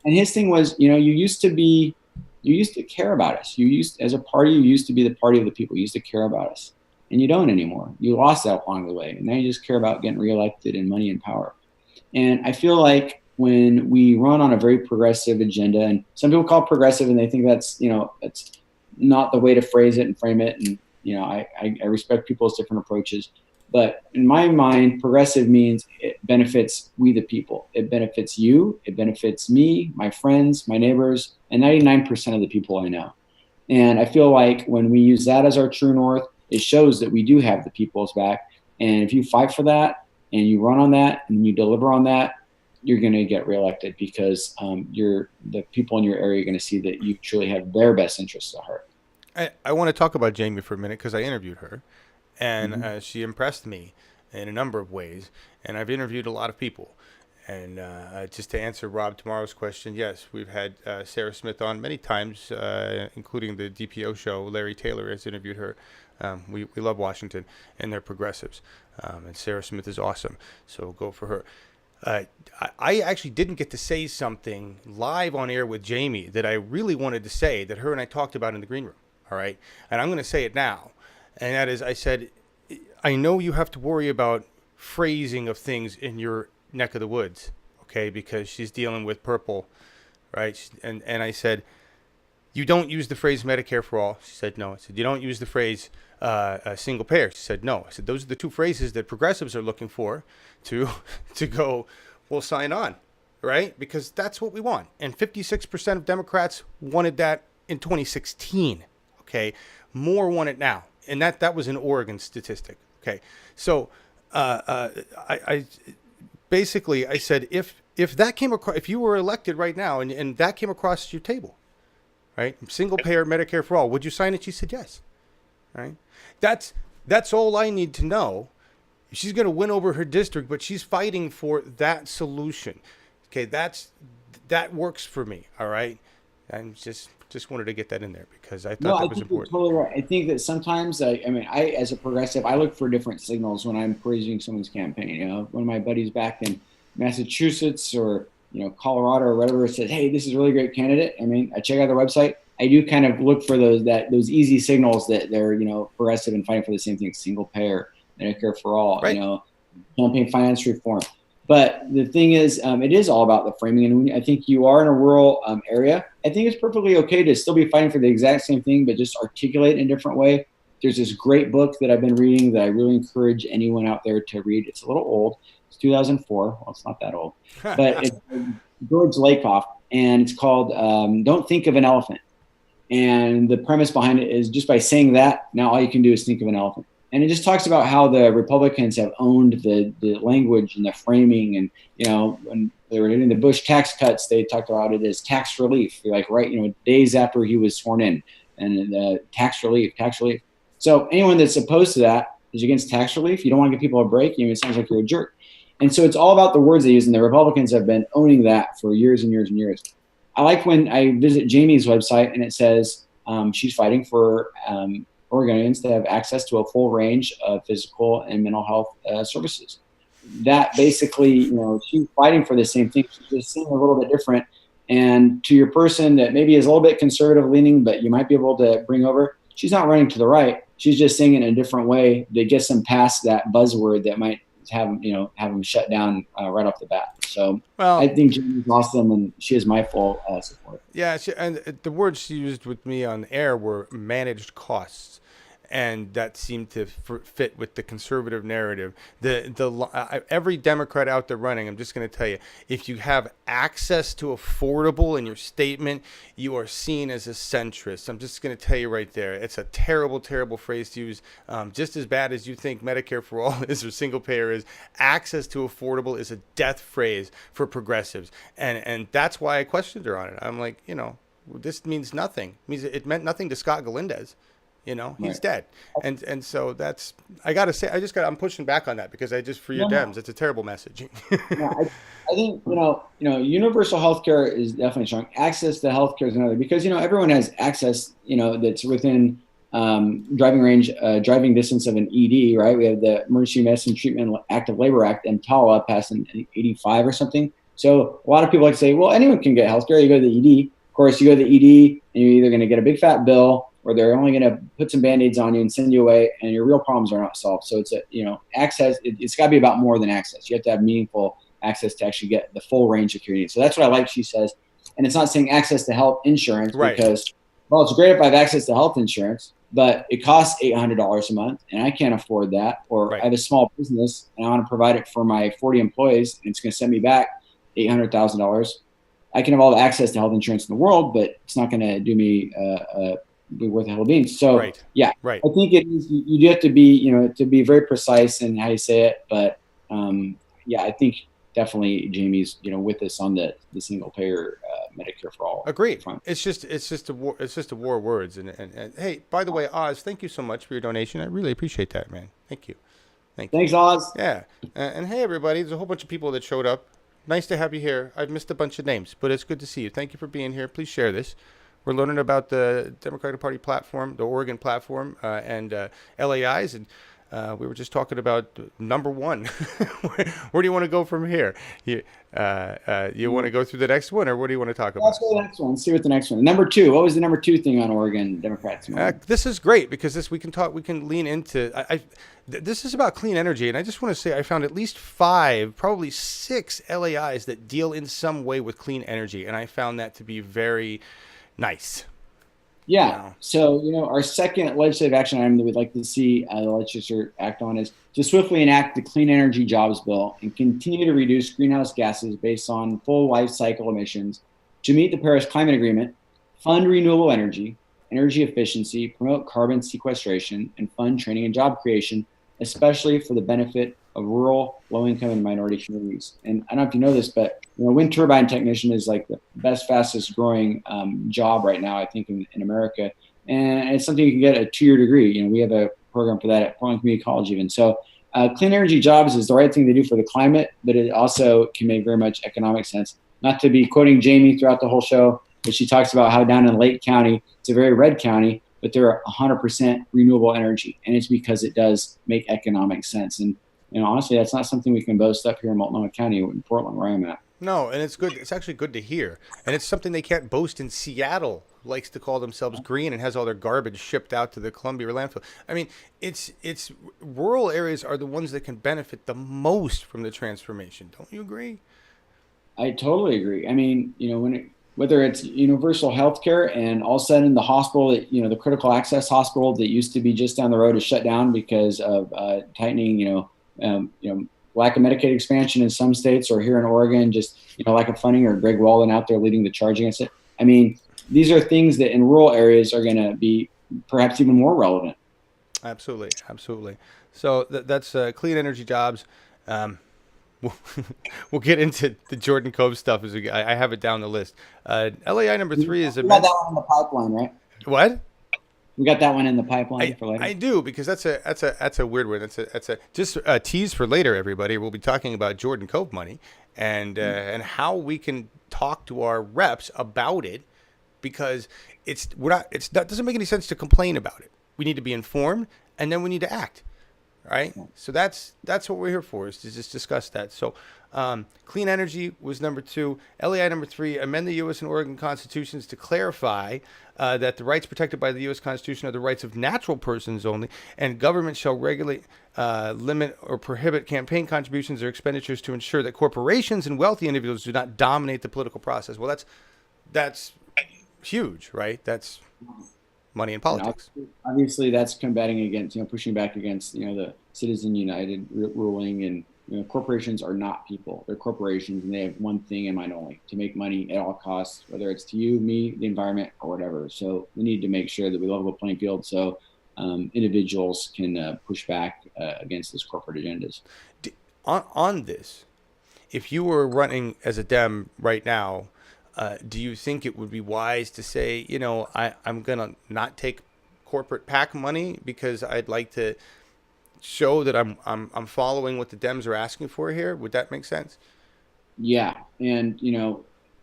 And his thing was, you used to care about us. As a party, you used to be the party of the people. You used to care about us, and you don't anymore. You lost that along the way, and now you just care about getting reelected and money and power. And I feel like when we run on a very progressive agenda, and some people call it progressive, and they think that's not the way to phrase it and frame it. And I respect people's different approaches. But in my mind, progressive means it benefits we the people. It benefits you. It benefits me, my friends, my neighbors, and 99% of the people I know. And I feel like when we use that as our true north, it shows that we do have the people's back. And if you fight for that and you run on that and you deliver on that, you're going to get reelected because the people in your area are going to see that you truly have their best interests at heart. I want to talk about Jamie for a minute because I interviewed her. And she impressed me in a number of ways. And I've interviewed a lot of people. And just to answer Rob tomorrow's question, yes, we've had Sarah Smith on many times, including the DPO show. Larry Taylor has interviewed her. We love Washington, and they're progressives. And Sarah Smith is awesome. So go for her. I actually didn't get to say something live on air with Jamie that I really wanted to say that her and I talked about in the green room. All right. And I'm going to say it now. And that is, I said, I know you have to worry about phrasing of things in your neck of the woods, okay, because she's dealing with purple, right? And I said, you don't use the phrase Medicare for all. She said, no. I said, you don't use the phrase single payer. She said, no. I said, those are the two phrases that progressives are looking for to go, we'll sign on, right? Because that's what we want. And 56% of Democrats wanted that in 2016, okay? More want it now. And that was an Oregon statistic. Okay, so I basically I said if that came across, if you were elected right now and that came across your table, right, single payer Medicare for all, would you sign it? She said yes. Right, that's all I need to know. She's going to win over her district, but she's fighting for that solution. Okay, that works for me. All right, I'm just wanted to get that in there because I thought that was important. You're totally right. I think that sometimes I as a progressive, I look for different signals when I'm praising someone's campaign. One of my buddies back in Massachusetts or Colorado or whatever says, "Hey, this is a really great candidate." I check out their website. I do kind of look for those easy signals that they're progressive and fighting for the same thing: single payer, Medicare for all, right. Campaign finance reform. But the thing is, it is all about the framing. And I think you are in a rural area. I think it's perfectly okay to still be fighting for the exact same thing, but just articulate in a different way. There's this great book that I've been reading that I really encourage anyone out there to read. It's a little old. It's 2004. Well, it's not that old. But it's George Lakoff, and it's called Don't Think of an Elephant. And the premise behind it is just by saying that, now all you can do is think of an elephant. And it just talks about how the Republicans have owned the language and the framing. And, when they were doing the Bush tax cuts, they talked about it as tax relief. They're like, right, days after he was sworn in, and tax relief. So anyone that's opposed to that is against tax relief. You don't want to give people a break. It sounds like you're a jerk. And so it's all about the words they use. And the Republicans have been owning that for years and years and years. I like when I visit Jamie's website and it says she's fighting for Oregonians to have access to a full range of physical and mental health services. That basically, she's fighting for the same thing. She's just seeing a little bit different. And to your person that maybe is a little bit conservative leaning, but you might be able to bring over, she's not running to the right. She's just saying it in a different way that gets them past that buzzword that might have them shut down right off the bat. So I think Jamie's awesome, and she has my full support. Yeah, and the words she used with me on air were managed costs. and that seemed to fit with the conservative narrative. Every Democrat out there running, I'm just going to tell you, if you have access to affordable in your statement, you are seen as a centrist. I'm just going to tell you right there, it's a terrible, terrible phrase to use. Just as bad as you think Medicare for all is or single payer is, access to affordable is a death phrase for progressives, and that's why I questioned her on it. I'm like, this means nothing. It meant nothing to Scott Galindez. He's dead. And so that's, I got to say, I'm pushing back on that because for your Dems, it's a terrible message. I think, universal healthcare is definitely strong. Access to healthcare is another, because, everyone has access, that's within driving distance of an ED, right? We have the Emergency Medicine Treatment Active Labor Act, EMTALA, passed in 85 or something. So a lot of people like to say, well, anyone can get healthcare. You go to the ED. Of course, you go to the ED and you're either going to get a big fat bill, or they're only going to put some Band-Aids on you and send you away, and your real problems are not solved. So it's access. It's got to be about more than access. You have to have meaningful access to actually get the full range of care needs. So that's what I like, she says. And it's not saying access to health insurance, right? Because, well, it's great if I have access to health insurance, but it costs $800 a month and I can't afford that. Or I have a small business and I want to provide it for my 40 employees and it's going to send me back $800,000. I can have all the access to health insurance in the world, but it's not going to do me be worth a hell of beans. So I think it is, you do have to be very precise in how you say it, but I think definitely Jamie's with us on the single payer Medicare for all. Agreed. It's just a war of words. And hey, by the way, Oz, thank you so much for your donation. I really appreciate that, man. Thank you. Thanks, Oz. Yeah. And hey, everybody, there's a whole bunch of people that showed up. Nice to have you here. I've missed a bunch of names, but it's good to see you. Thank you for being here. Please share this. We're learning about the Democratic Party platform, the Oregon platform, and LAIs, and we were just talking about number one. Where do you want to go from here? You want to go through the next one, or what do you want to talk about? Let's go to the next one. Let's see what the next one. Number two. What was the number two thing on Oregon Democrats? This is great because we can lean into. This is about clean energy, and I just want to say I found at least 5, probably 6 LAIs that deal in some way with clean energy, and I found that to be very nice. Yeah. So, our second legislative action item that we'd like to see the legislature act on is to swiftly enact the Clean Energy Jobs Bill and continue to reduce greenhouse gases based on full life cycle emissions to meet the Paris Climate Agreement, fund renewable energy efficiency, promote carbon sequestration, and fund training and job creation, especially for the benefit of rural, low-income, and minority communities. And I don't know if you know this, but wind turbine technician is like the best, fastest growing job right now, I think, in America. And it's something you can get a 2-year degree. We have a program for that at Portland Community College even. So clean energy jobs is the right thing to do for the climate, but it also can make very much economic sense. Not to be quoting Jamie throughout the whole show, but she talks about how down in Lake County, it's a very red county, but they're 100% renewable energy. And it's because it does make economic sense. And honestly, that's not something we can boast up here in Multnomah County, in Portland, where I'm at. No, and it's good. It's actually good to hear. And it's something they can't boast in Seattle, likes to call themselves green and has all their garbage shipped out to the Columbia landfill. I mean, it's rural areas are the ones that can benefit the most from the transformation. Don't you agree? I totally agree. I mean, whether it's universal health care and all of a sudden the hospital, the critical access hospital that used to be just down the road is shut down because of tightening, lack of Medicaid expansion in some states, or here in Oregon, just, lack of funding, or Greg Walden out there leading the charge against it. I mean, these are things that in rural areas are going to be perhaps even more relevant. Absolutely. Absolutely. So that's clean energy jobs. We'll get into the Jordan Cove stuff as I have it down the list. LAI number 3 is you got that one in the pipeline, right? What? We got that one in the pipeline for later. I do, because that's a weird one. That's just a tease for later. Everybody, we'll be talking about Jordan Cove money and how we can talk to our reps about it, because that doesn't make any sense to complain about it. We need to be informed, and then we need to act. Right. So that's what we're here for, is to just discuss that. So clean energy was number 2. LAI number 3, amend the U.S. and Oregon constitutions to clarify that the rights protected by the U.S. Constitution are the rights of natural persons only, and government shall regulate, limit, or prohibit campaign contributions or expenditures to ensure that corporations and wealthy individuals do not dominate the political process. Well, that's huge, right? That's money in And politics. obviously that's combating against, pushing back against, the Citizen United ruling. And, corporations are not people. They're corporations, and they have one thing in mind only: to make money at all costs, whether it's to you, me, the environment, or whatever. So we need to make sure that we level the playing field so individuals can push back against those corporate agendas. On this, if you were running as a Dem right now, do you think it would be wise to say, I'm going to not take corporate PAC money because I'd like to show that I'm following what the Dems are asking for here? Would that make sense? Yeah, and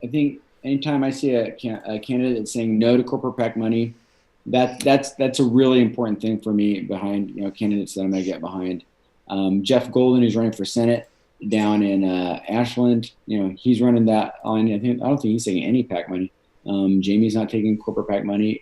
I think anytime I see a candidate that's saying no to corporate PAC money, that's a really important thing for me behind candidates that I'm going to get behind. Jeff Golden, who's running for Senate down in Ashland, he's running that on. I don't think he's taking any PAC money. Jamie's not taking corporate PAC money.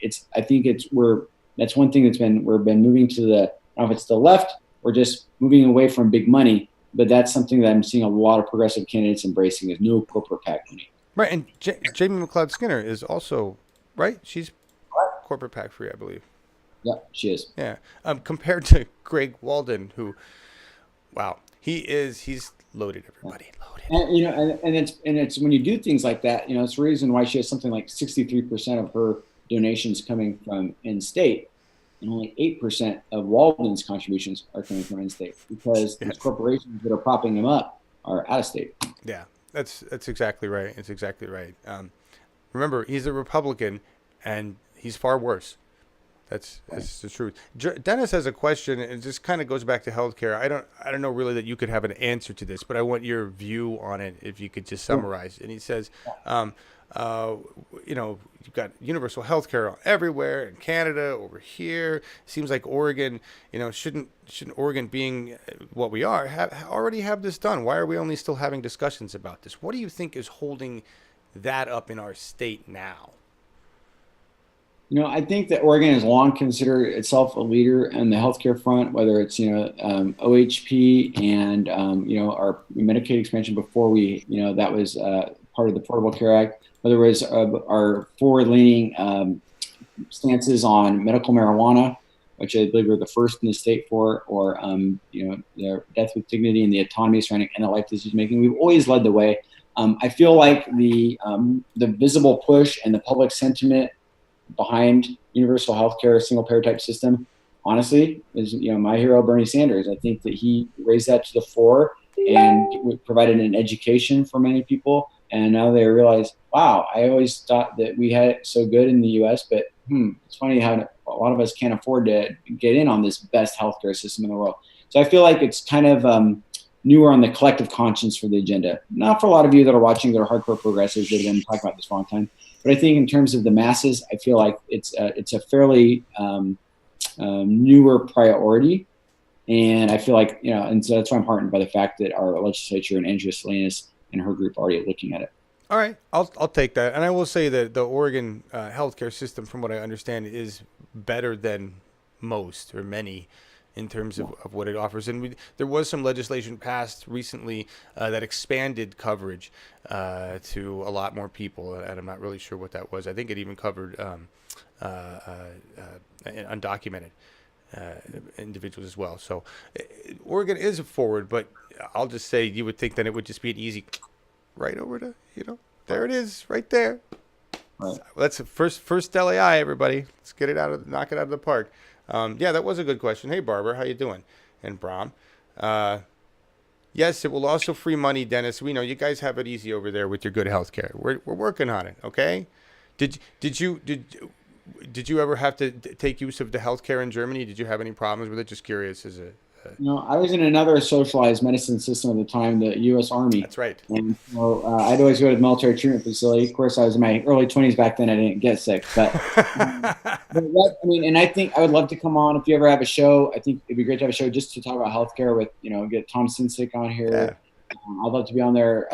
That's one thing we've been moving to the, I don't know if it's the left or just moving away from big money, but that's something that I'm seeing a lot of progressive candidates embracing, is no corporate PAC money. Right, and Jamie McLeod Skinner is also right. She's corporate PAC free, I believe. Yeah, she is. Yeah, compared to Greg Walden, who, wow, he's loaded, everybody, loaded. And it's when you do things like that, it's the reason why she has something like 63% of her donations coming from in-state, and only 8% of Walden's contributions are coming from in-state, because these corporations that are propping them up are out of state. Yeah, that's exactly right. It's exactly right. Remember, he's a Republican, and he's far worse. That's the truth. Dennis has a question, and it just kind of goes back to healthcare. I don't know really that you could have an answer to this, but I want your view on it if you could just summarize. And he says, you've got universal healthcare everywhere in Canada, over here. Seems like Oregon, shouldn't Oregon, being what we are, already have this done? Why are we only still having discussions about this? What do you think is holding that up in our state now? I think that Oregon has long considered itself a leader on the healthcare front, whether it's, OHP and, our Medicaid expansion before that was part of the Affordable Care Act, whether it was our forward-leaning stances on medical marijuana, which I believe we're the first in the state for, or, their death with dignity and the autonomy surrounding end-of-life decision-making. We've always led the way. I feel like the visible push and the public sentiment behind universal healthcare, single payer type system, honestly, is my hero Bernie Sanders. I think that he raised that to the fore and provided an education for many people. And now they realize, wow, I always thought that we had it so good in the U.S., but it's funny how a lot of us can't afford to get in on this best healthcare system in the world. So I feel like it's kind of newer on the collective conscience for the agenda. Not for a lot of you that are watching that are hardcore progressives that have been talking about this for a long time. But I think in terms of the masses, I feel like it's a fairly newer priority. And I feel like, and so that's why I'm heartened by the fact that our legislature and Andrea Salinas and her group are already looking at it. All right, I'll take that. And I will say that the Oregon healthcare system, from what I understand, is better than most or many in terms of what it offers. And there was some legislation passed recently that expanded coverage to a lot more people, and I'm not really sure what that was. I think it even covered undocumented individuals as well. So Oregon is a forward, but I'll just say you would think that it would just be an easy right over to, there it is, right there. Right. That's the first LAI, everybody. Let's knock it out of the park. Yeah, that was a good question. Hey, Barbara, how you doing? And Brom. Yes, it will also free money, Dennis. We know you guys have it easy over there with your good health care. We're working on it, okay? Did you ever have to take use of the health care in Germany? Did you have any problems with it? Just curious as a... I was in another socialized medicine system at the time, the U.S. Army. That's right. And I'd always go to the military treatment facility. Of course, I was in my early 20s back then. I didn't get sick. But, and I think I would love to come on if you ever have a show. I think it'd be great to have a show just to talk about healthcare with, get Tom Sinsick on here. Yeah. I'd love to be on there,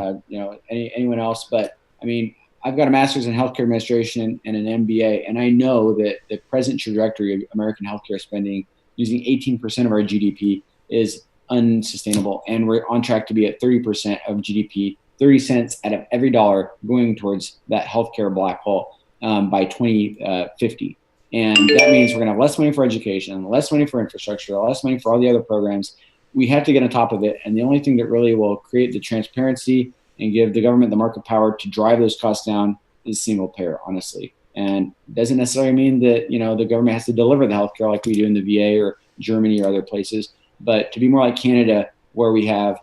anyone else. But, I've got a master's in healthcare administration and an MBA, and I know that the present trajectory of American healthcare spending, using 18% of our GDP, is unsustainable. And we're on track to be at 30% of GDP, 30 cents out of every dollar going towards that healthcare black hole by 2050. And that means we're going to have less money for education, less money for infrastructure, less money for all the other programs. We have to get on top of it. And the only thing that really will create the transparency and give the government the market power to drive those costs down is single payer, honestly. And it doesn't necessarily mean that, the government has to deliver the healthcare like we do in the VA or Germany or other places, but to be more like Canada, where we have,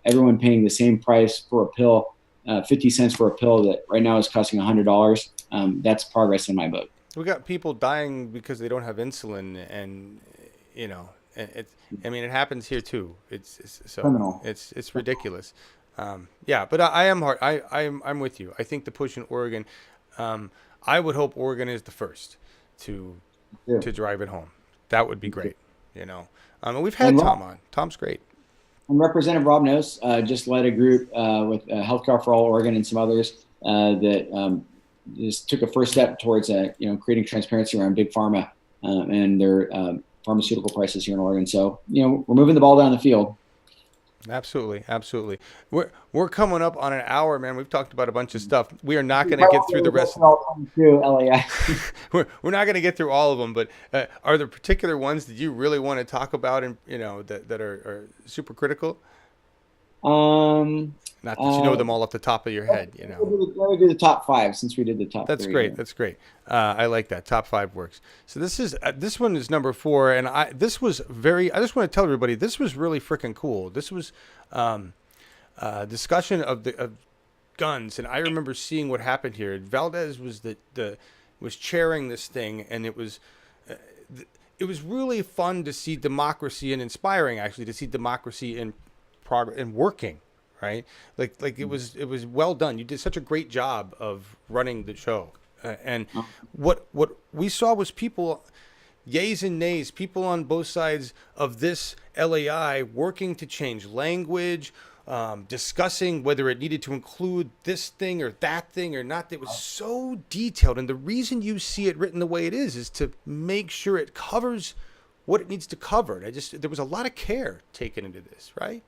everyone paying the same price for a pill, 50 cents for a pill that right now is costing $100. That's progress in my book. We got people dying because they don't have insulin, and it happens here too. It's so Criminal. It's ridiculous. Yeah, but I am hard. I'm with you. I think the push in Oregon. I would hope Oregon is the first to drive it home. That would be great. And we've had Tom on. Tom's great. And Representative Rob Nose just led a group with Healthcare for All Oregon and some others that just took a first step towards creating transparency around big pharma and their pharmaceutical prices here in Oregon. So we're moving the ball down the field. Absolutely. We're coming up on an hour, man. We've talked about a bunch of stuff. We are not going to get through the rest. We're not going to get through all of them, but are there particular ones that you really want to talk about, and that are super critical? Not that you know them all off the top of your head, Let me do the top 5 since we did the top. That's 3 great. here. That's great. I like that. Top 5 works. So this one is number 4, and I just want to tell everybody this was really freaking cool. This was discussion of guns, and I remember seeing what happened here. Valdez was was chairing this thing, and it was really fun to see democracy, and inspiring actually to see democracy in progress and working. Right, like it was well done. You did such a great job of running the show, and what we saw was people, yays and nays, people on both sides of this LAI working to change language, discussing whether it needed to include this thing or that thing or not. It was so detailed, and the reason you see it written the way it is to make sure it covers what it needs to cover. There was a lot of care taken into this, right?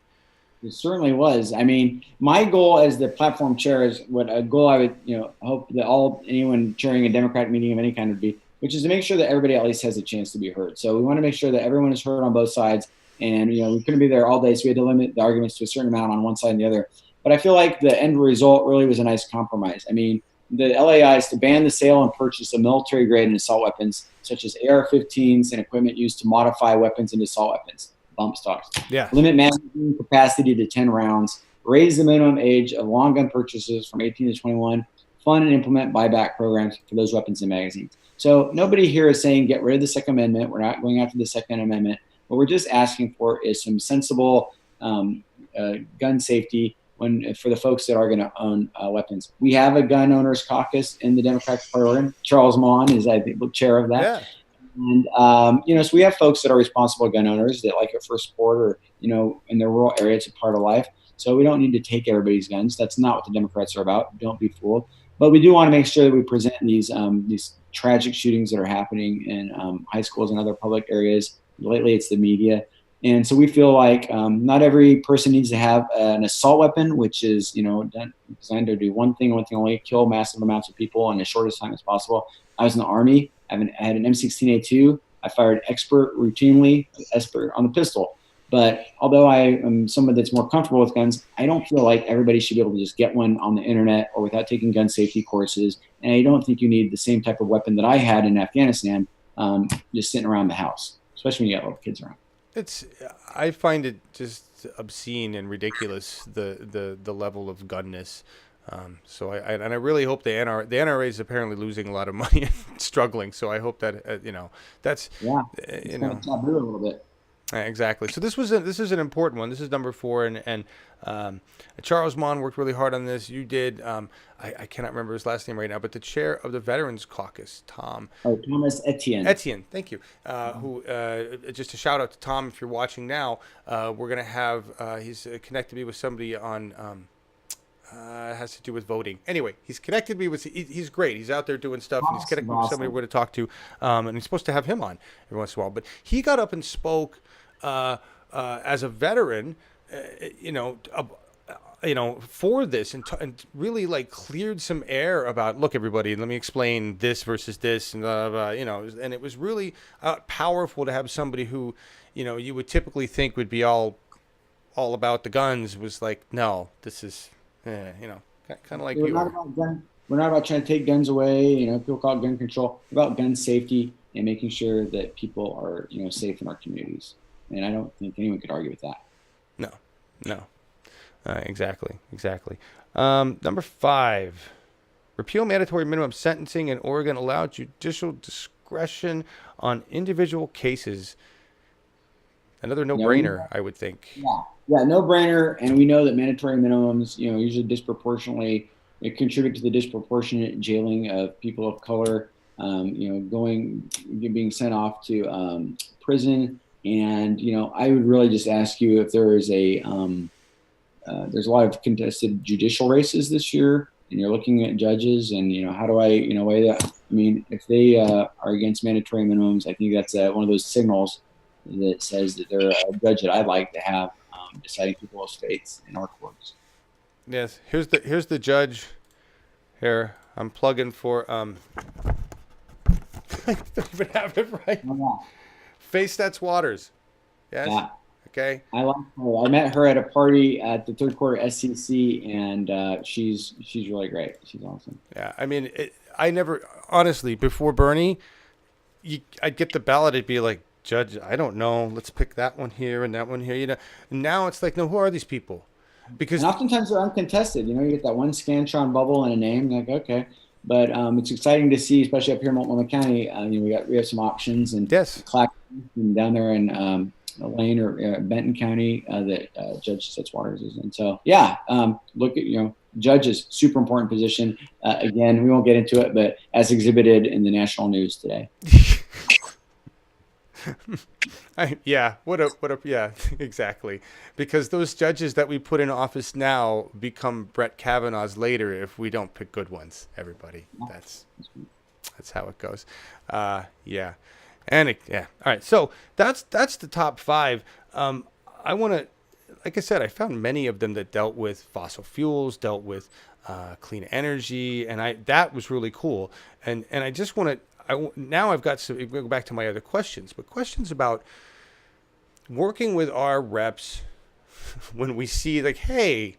It certainly was. I mean, my goal as the platform chair is what a goal I would, hope that anyone chairing a Democratic meeting of any kind would be, which is to make sure that everybody at least has a chance to be heard. So we want to make sure that everyone is heard on both sides. And, we couldn't be there all day, so we had to limit the arguments to a certain amount on one side and the other. But I feel like the end result really was a nice compromise. I mean, the LAI is to ban the sale and purchase of military-grade and assault weapons, such as AR-15s and equipment used to modify weapons into assault weapons. Bump stocks. Yeah. Limit magazine capacity to 10 rounds. Raise the minimum age of long gun purchases from 18 to 21. Fund and implement buyback programs for those weapons and magazines. So nobody here is saying get rid of the Second Amendment. We're not going after the Second Amendment. What we're just asking for is some sensible gun safety for the folks that are going to own weapons. We have a gun owners caucus in the Democratic Party of Oregon. Charles Mon is, I think, the chair of that. Yeah. And, so we have folks that are responsible gun owners that like it for sport or, in their rural area, it's a part of life. So we don't need to take everybody's guns. That's not what the Democrats are about. Don't be fooled. But we do want to make sure that we present these tragic shootings that are happening in high schools and other public areas. Lately, it's the media. And so we feel like not every person needs to have an assault weapon, which is, designed to do one thing only, kill massive amounts of people in the shortest time as possible. I was in the Army. I had an M16A2. I fired expert on the pistol. But although I am someone that's more comfortable with guns, I don't feel like everybody should be able to just get one on the internet or without taking gun safety courses. And I don't think you need the same type of weapon that I had in Afghanistan just sitting around the house, especially when you got little kids around. I find it just obscene and ridiculous, the level of gunness. So I really hope the NRA is apparently losing a lot of money and struggling. So I hope that that's taboo a little bit. Exactly. So this is an important one. This is number 4, and Charles Mon worked really hard on this. You did. I cannot remember his last name right now, but the chair of the Veterans Caucus, Tom. Oh, Thomas Etienne. Etienne, thank you. Who just a shout out to Tom if you're watching now. We're gonna have he's connected me with somebody on. Has to do with voting. Anyway, he's connected me with. He's great. He's out there doing stuff, and he's connected with somebody we're going to talk to. And he's supposed to have him on every once in a while. But he got up and spoke as a veteran, for this and really like cleared some air about, look, everybody, let me explain this versus this and blah, blah, and it was really powerful to have somebody who, you would typically think would be all about the guns was like, no, this is, kind of like We're not about we're not about trying to take guns away. People call it gun control. We're about gun safety and making sure that people are, safe in our communities. And I don't think anyone could argue with that. No. Exactly. Number 5, repeal mandatory minimum sentencing in Oregon, allow judicial discretion on individual cases. Another no-brainer, I would think. Yeah, no-brainer. And we know that mandatory minimums, usually disproportionately contribute to the disproportionate jailing of people of color, being sent off to prison. And I would really just ask you if there is there's a lot of contested judicial races this year, and you're looking at judges, and how do I weigh that? I mean, if they are against mandatory minimums, I think that's one of those signals that says that they're a judge that I'd like to have deciding people's fates in our courts. Yes, here's the judge. Here, I'm plugging for I don't even have it right. Face That's Waters. Yes. Yeah. Okay. I like her. I met her at a party at the third quarter SCC, and she's really great. She's awesome. Yeah, I mean, I never honestly before Bernie, I'd get the ballot. It'd be like, Judge, I don't know. Let's pick that one here and that one here. Now it's like, no, who are these people? Because and oftentimes they're uncontested. You get that one Scantron bubble and a name. Like, okay, but it's exciting to see, especially up here in Multnomah County. We have some options, and yes, and down there in Lane or Benton County that Judge Sets Waters is in. So yeah, look at judges, super important position. Again, we won't get into it, but as exhibited in the national news today. Yeah, exactly. Because those judges that we put in office now become Brett Kavanaughs later if we don't pick good ones. Everybody, that's how it goes. Yeah, and all right. So that's the top 5. I want to, like I said, I found many of them that dealt with fossil fuels, dealt with clean energy, and that was really cool. And I just want to. Now I've got to go back to my other questions, but questions about working with our reps when we see like, hey,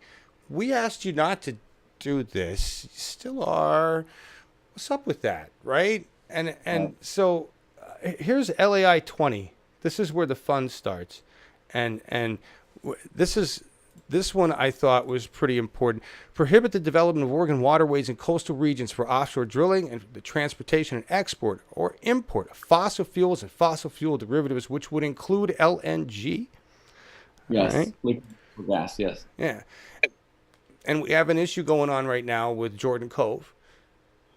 we asked you not to do this, you still are. What's up with that, right? And so here's LAI 20. This is where the fun starts, and this one I thought was pretty important. Prohibit the development of Oregon waterways and coastal regions for offshore drilling and the transportation and export or import of fossil fuels and fossil fuel derivatives, which would include LNG. Yes. Right? Liquid gas, yes. Yeah. And we have an issue going on right now with Jordan Cove,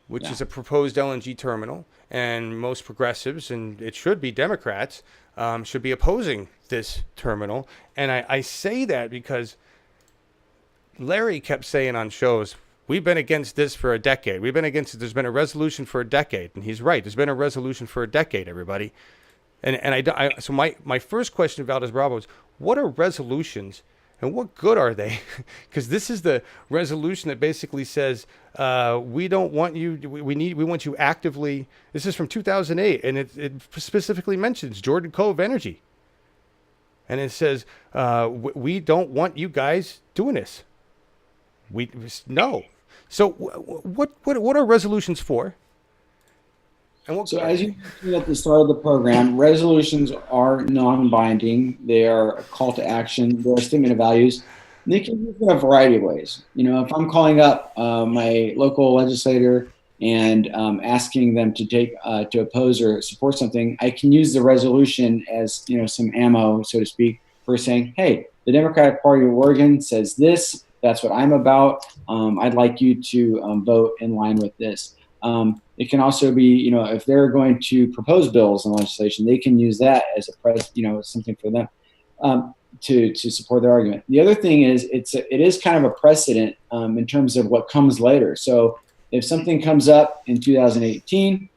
which is a proposed LNG terminal. And most progressives, and it should be Democrats, should be opposing this terminal. And I say that because Larry kept saying on shows, we've been against this for a decade. We've been against it. There's been a resolution for a decade. And he's right. There's been a resolution for a decade, everybody. So my first question to Valdez Bravo is, what are resolutions and what good are they? Because this is the resolution that basically says, we don't want you, we want you actively. This is from 2008, and it specifically mentions Jordan Cove Energy. And it says, we don't want you guys doing this. No. So what are resolutions for? And so as you mentioned at the start of the program, resolutions are non-binding. They are a call to action. They're a statement of values. And they can be used in a variety of ways. If I'm calling up my local legislator and asking them to oppose or support something, I can use the resolution as some ammo, so to speak, for saying, hey, the Democratic Party of Oregon says this. That's what I'm about. I'd like you to vote in line with this. It can also be, if they're going to propose bills in legislation, they can use that as something for them to support their argument. The other thing is it is kind of a precedent in terms of what comes later. So if something comes up in 2018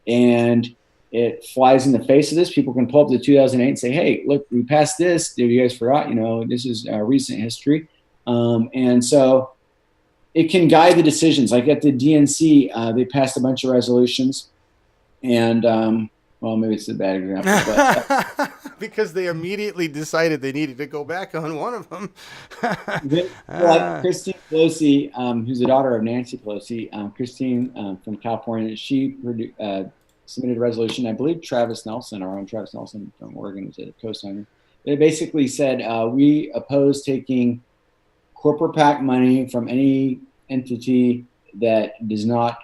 and it flies in the face of this, people can pull up the 2008 and say, hey, look, we passed this. You guys forgot, this is recent history. And so it can guide the decisions. Like at the DNC, they passed a bunch of resolutions, and well, maybe it's a bad example, but because they immediately decided they needed to go back on one of them. like Christine Pelosi, who's the daughter of Nancy Pelosi, Christine from California, she submitted a resolution. I believe Travis Nelson, our own Travis Nelson from Oregon, was a co-signer. It basically said we oppose taking corporate PAC money from any entity that does not,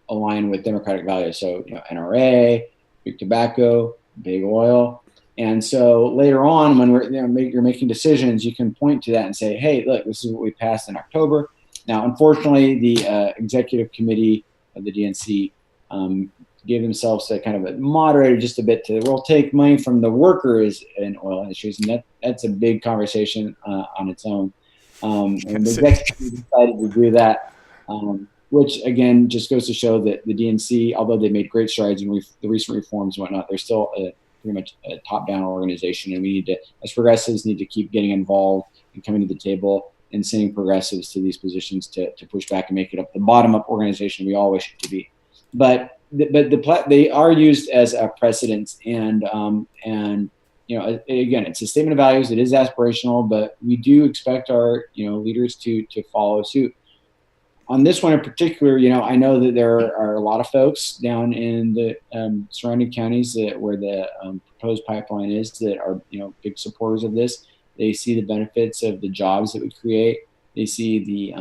align with democratic values. So, NRA, big tobacco, big oil. And so later on, when you're making decisions, you can point to that and say, hey, look, this is what we passed in October. Now, unfortunately, the executive committee of the DNC gave themselves a kind of a moderated just a bit to, we'll take money from the workers in oil industries. And that's a big conversation on its own. And the executive committee decided to do that. Which again just goes to show that the DNC, although they made great strides in the recent reforms and whatnot, they're still pretty much a top-down organization, and we need to, as progressives, need to keep getting involved and coming to the table and sending progressives to these positions to push back and make it up the bottom-up organization we all wish it to be. But they are used as a precedent, and again, it's a statement of values. It is aspirational, but we do expect our leaders to follow suit. On this one in particular, I know that there are a lot of folks down in the surrounding counties where the proposed pipeline is that are, big supporters of this. They see the benefits of the jobs it would create. They see the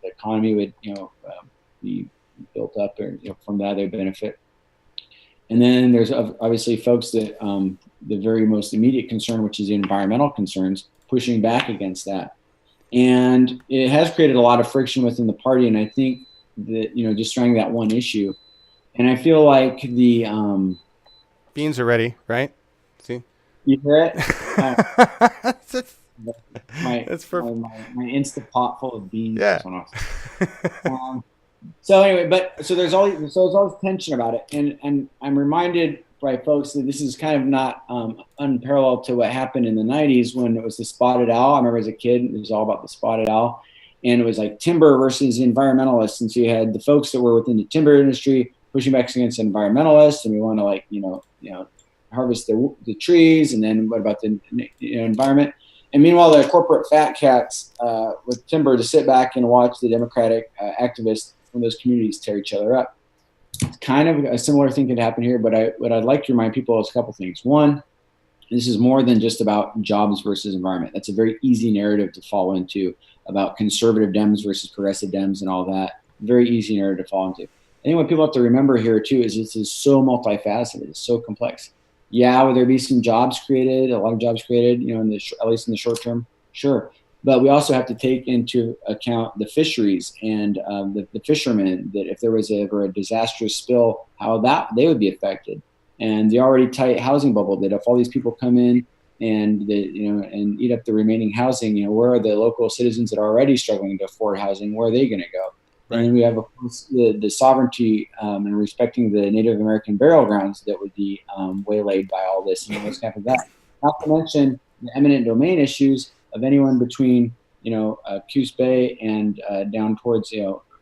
economy would, be built up, or from that they benefit. And then there's obviously folks that the very most immediate concern, which is the environmental concerns, pushing back against that. And it has created a lot of friction within the party. And I think that, just trying that one issue. And I feel like the beans are ready, right? See? You hear it? That's perfect. My Insta pot full of beans. Yeah. So anyway, so there's always tension about it. And I'm reminded by folks that this is kind of not unparalleled to what happened in the 90s when it was the spotted owl. I remember as a kid, it was all about the spotted owl. And it was like timber versus environmentalists. And so you had the folks that were within the timber industry pushing back against environmentalists. And we want to harvest the trees. And then what about the environment? And meanwhile, the corporate fat cats with timber to sit back and watch the Democratic activists from those communities tear each other up. Kind of a similar thing could happen here, but what I'd like to remind people is a couple things. One, this is more than just about jobs versus environment. That's a very easy narrative to fall into about conservative Dems versus progressive Dems and all that. Very easy narrative to fall into. I think what people have to remember here too is this is so multifaceted. It's so complex. Yeah, will there be some jobs created? A lot of jobs created, at least in the short term? Sure. But we also have to take into account the fisheries and the fishermen, that if there was ever a disastrous spill, how they would be affected. And the already tight housing bubble, that if all these people come in and and eat up the remaining housing, where are the local citizens that are already struggling to afford housing? Where are they going to go? Right. And then we have, of course, the sovereignty and respecting the Native American burial grounds that would be waylaid by all this and what's happened to that. Not to mention the eminent domain issues of anyone between, Coos Bay and down towards,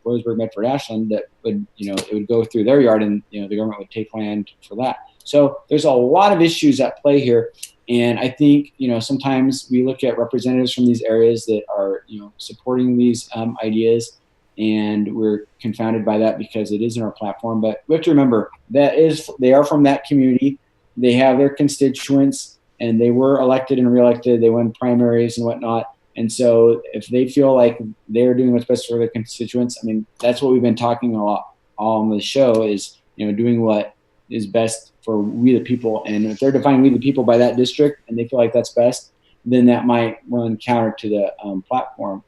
Roseburg, Medford, Ashland, that would, it would go through their yard, and, the government would take land for that. So there's a lot of issues at play here. And I think, sometimes we look at representatives from these areas that are, supporting these ideas, and we're confounded by that because it is in our platform. But we have to remember they are from that community. They have their constituents, and they were elected and reelected. They won primaries and whatnot. And so if they feel like they're doing what's best for their constituents, I mean, that's what we've been talking a lot on the show is, doing what is best for we the people. And if they're defining we the people by that district and they feel like that's best, then that might run counter to the platform.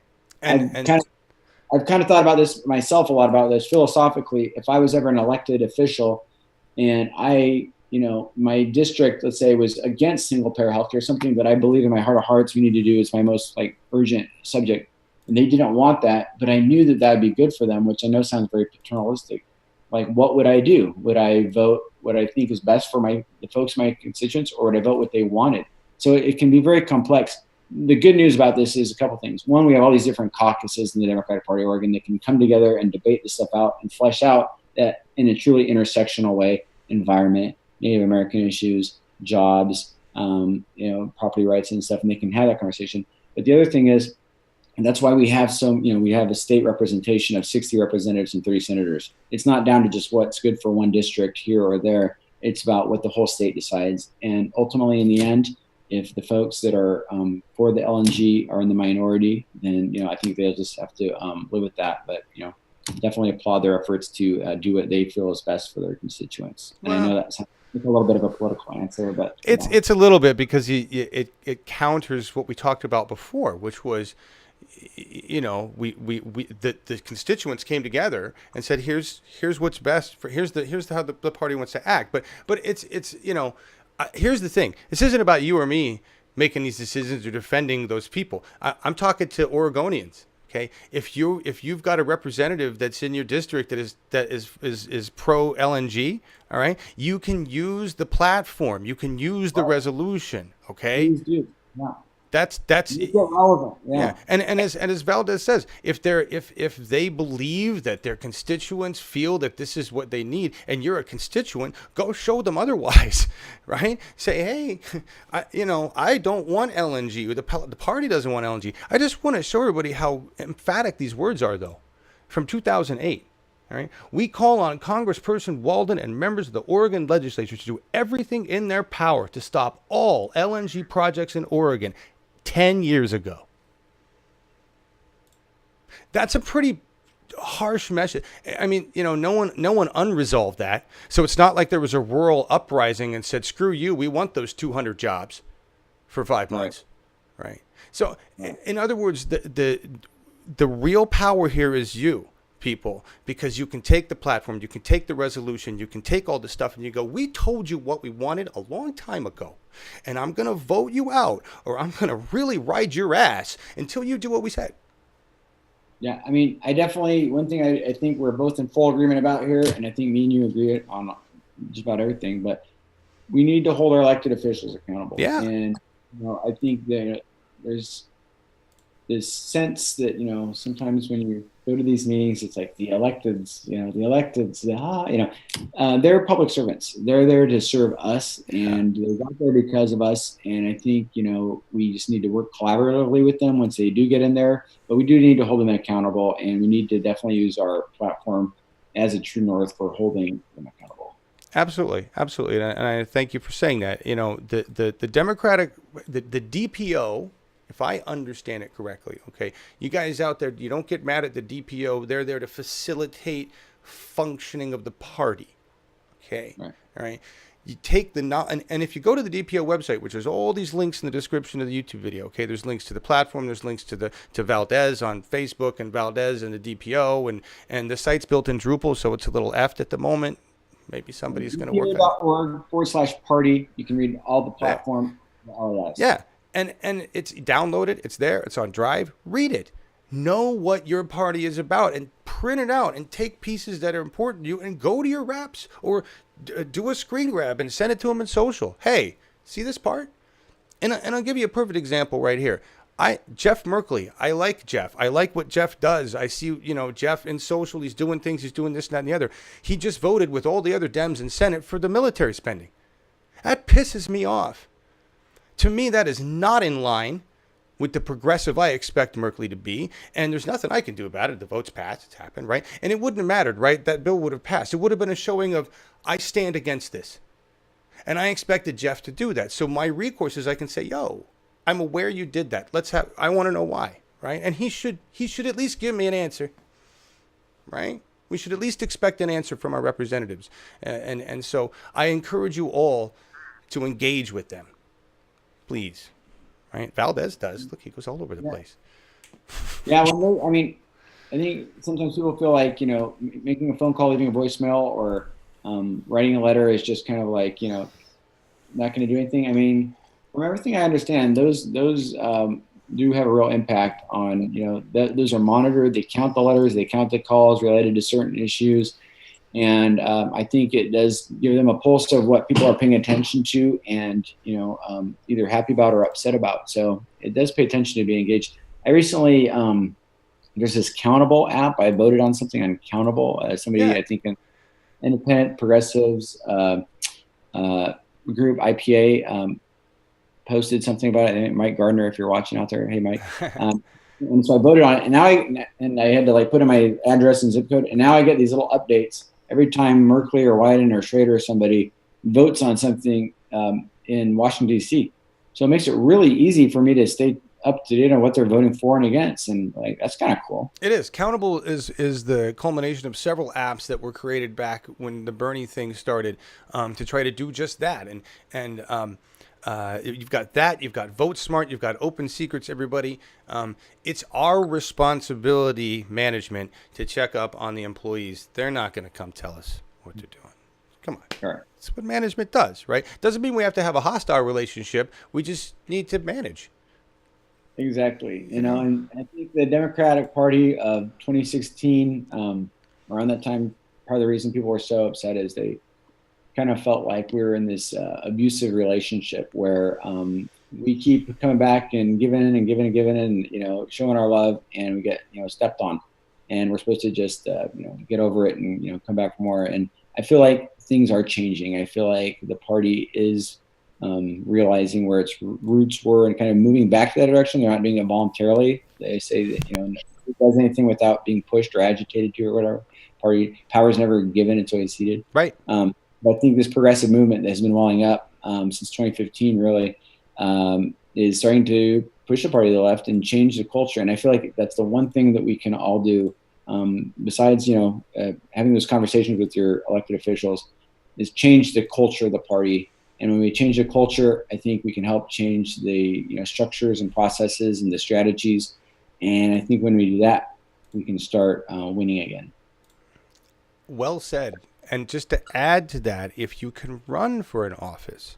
I've kind of thought about this myself, a lot about this philosophically. If I was ever an elected official and my district, let's say, was against single payer healthcare, something that I believe in my heart of hearts we need to do is my most urgent subject. And they didn't want that, but I knew that would be good for them, which I know sounds very paternalistic. What would I do? Would I vote what I think is best for the folks, my constituents, or would I vote what they wanted? So it can be very complex. the good news about this is a couple things. One, we have all these different caucuses in the Democratic Party of Oregon that can come together and debate this stuff out and flesh out that in a truly intersectional way: environment, Native American issues, jobs, property rights and stuff, and they can have that conversation. But the other thing is, and that's why we have we have a state representation of 60 representatives and 30 senators. It's not down to just what's good for one district here or there. It's about what the whole state decides. And ultimately, in the end, if the folks that are for the LNG are in the minority, then, I think they'll just have to live with that. But, definitely applaud their efforts to do what they feel is best for their constituents. And I know that's a little bit of a political answer, but it's a little bit, because it counters what we talked about before, which was, the constituents came together and said, here's what's best for, here's how the party wants to act. But it's here's the thing. This isn't about you or me making these decisions or defending those people. I'm talking to Oregonians. Okay, if you've got a representative that's in your district that is pro LNG, all right, you can use the platform, you can use the resolution. Okay, please do. Yeah. That's relevant. Yeah. And as Valdez says, if they believe that their constituents feel that this is what they need, and you're a constituent, go show them otherwise, right? Say, hey, I don't want LNG, or the party doesn't want LNG. I just want to show everybody how emphatic these words are, though, from 2008. All right. We call on Congressperson Walden and members of the Oregon legislature to do everything in their power to stop all LNG projects in Oregon. 10 years ago. That's a pretty harsh message. I mean, no one unresolved that. So it's not like there was a rural uprising and said, screw you, we want those 200 jobs for 5 months. Right. So in other words, the real power here is you, people, because you can take the platform, you can take the resolution, you can take all this stuff, and you go, we told you what we wanted a long time ago, and I'm going to vote you out, or I'm going to really ride your ass until you do what we said. Yeah, I mean, one thing I think we're both in full agreement about here, and I think me and you agree on just about everything, but we need to hold our elected officials accountable. Yeah. And I think that there's this sense that sometimes when you go to these meetings, it's like the electeds, they're public servants. They're there to serve us, and they got there because of us. And I think we just need to work collaboratively with them once they do get in there. But we do need to hold them accountable, and we need to definitely use our platform as a true north for holding them accountable. Absolutely, absolutely, and I thank you for saying that. The Democratic, the DPO. If I understand it correctly, okay, you guys out there, you don't get mad at the DPO. They're there to facilitate functioning of the party, okay? Right. All right. You take and if you go to the DPO website, which is all these links in the description of the YouTube video, okay, there's links to the platform, there's links to Valdez on Facebook, and Valdez and the DPO, and the site's built in Drupal, so it's a little effed at the moment. Maybe somebody's going to work on it. .org/party. You can read all the platform, all that. Yeah. And it's downloaded, it's there, it's on Drive. Read it. Know what your party is about, and print it out, and take pieces that are important to you, and go to your reps, or do a screen grab and send it to them in social. Hey, see this part? And I'll give you a perfect example right here. Jeff Merkley, I like Jeff. I like what Jeff does. I see, Jeff in social, he's doing things, he's doing this, that, and the other. He just voted with all the other Dems in Senate for the military spending. That pisses me off. To me, that is not in line with the progressive I expect Merkley to be, and there's nothing I can do about it. The vote's passed, it's happened, right? And it wouldn't have mattered, right? That bill would have passed. It would have been a showing of, I stand against this. And I expected Jeff to do that. So my recourse is I can say, yo, I'm aware you did that. I want to know why, right? And he should at least give me an answer, right? We should at least expect an answer from our representatives. And so I encourage you all to engage with them. Please, right? Valdez does. Look, he goes all over the place. Yeah, well, I think sometimes people feel like making a phone call, leaving a voicemail, or writing a letter is just kind of like not going to do anything. I mean, from everything I understand, those do have a real impact on those are monitored. They count the letters, they count the calls related to certain issues, And I think it does give them a pulse of what people are paying attention to and, either happy about or upset about. So it does pay attention to be engaged. I recently, there's this Countable app. I voted on something on Countable. Somebody, Yeah. I think, an independent progressives group, IPA, posted something about it. Mike Gardner, if you're watching out there, hey Mike. And so I voted on it, and now I had to like put in my address and zip code, and now I get these little updates every time Merkley or Wyden or Schrader or somebody votes on something in Washington D.C. So it makes it really easy for me to stay up to date on what they're voting for and against, and like that's kind of cool. It is. Countable is the culmination of several apps that were created back when the Bernie thing started, to try to do just that. And you've got that. You've got Vote Smart. You've got Open Secrets. Everybody, it's our responsibility, management, to check up on the employees. They're not going to come tell us what they're doing. Come on. Sure. That's what management does, right? Doesn't mean we have to have a hostile relationship. We just need to manage. Exactly. And I think the Democratic Party of 2016, around that time, part of the reason people were so upset is they kind of felt like we were in this abusive relationship where we keep coming back and giving in and giving and giving and, showing our love, and we get, stepped on, and we're supposed to just, get over it and, come back for more. And I feel like things are changing. I feel like the party is realizing where its roots were and kind of moving back to that direction. They're not doing it voluntarily. They say that, nobody does anything without being pushed or agitated to or whatever. Party power is never given, it's always ceded. Right. But I think this progressive movement that has been welling up since 2015 really is starting to push the party to the left and change the culture. And I feel like that's the one thing that we can all do, besides, having those conversations with your elected officials, is change the culture of the party. And when we change the culture, I think we can help change the structures and processes and the strategies. And I think when we do that, we can start winning again. Well said. And just to add to that, if you can run for an office,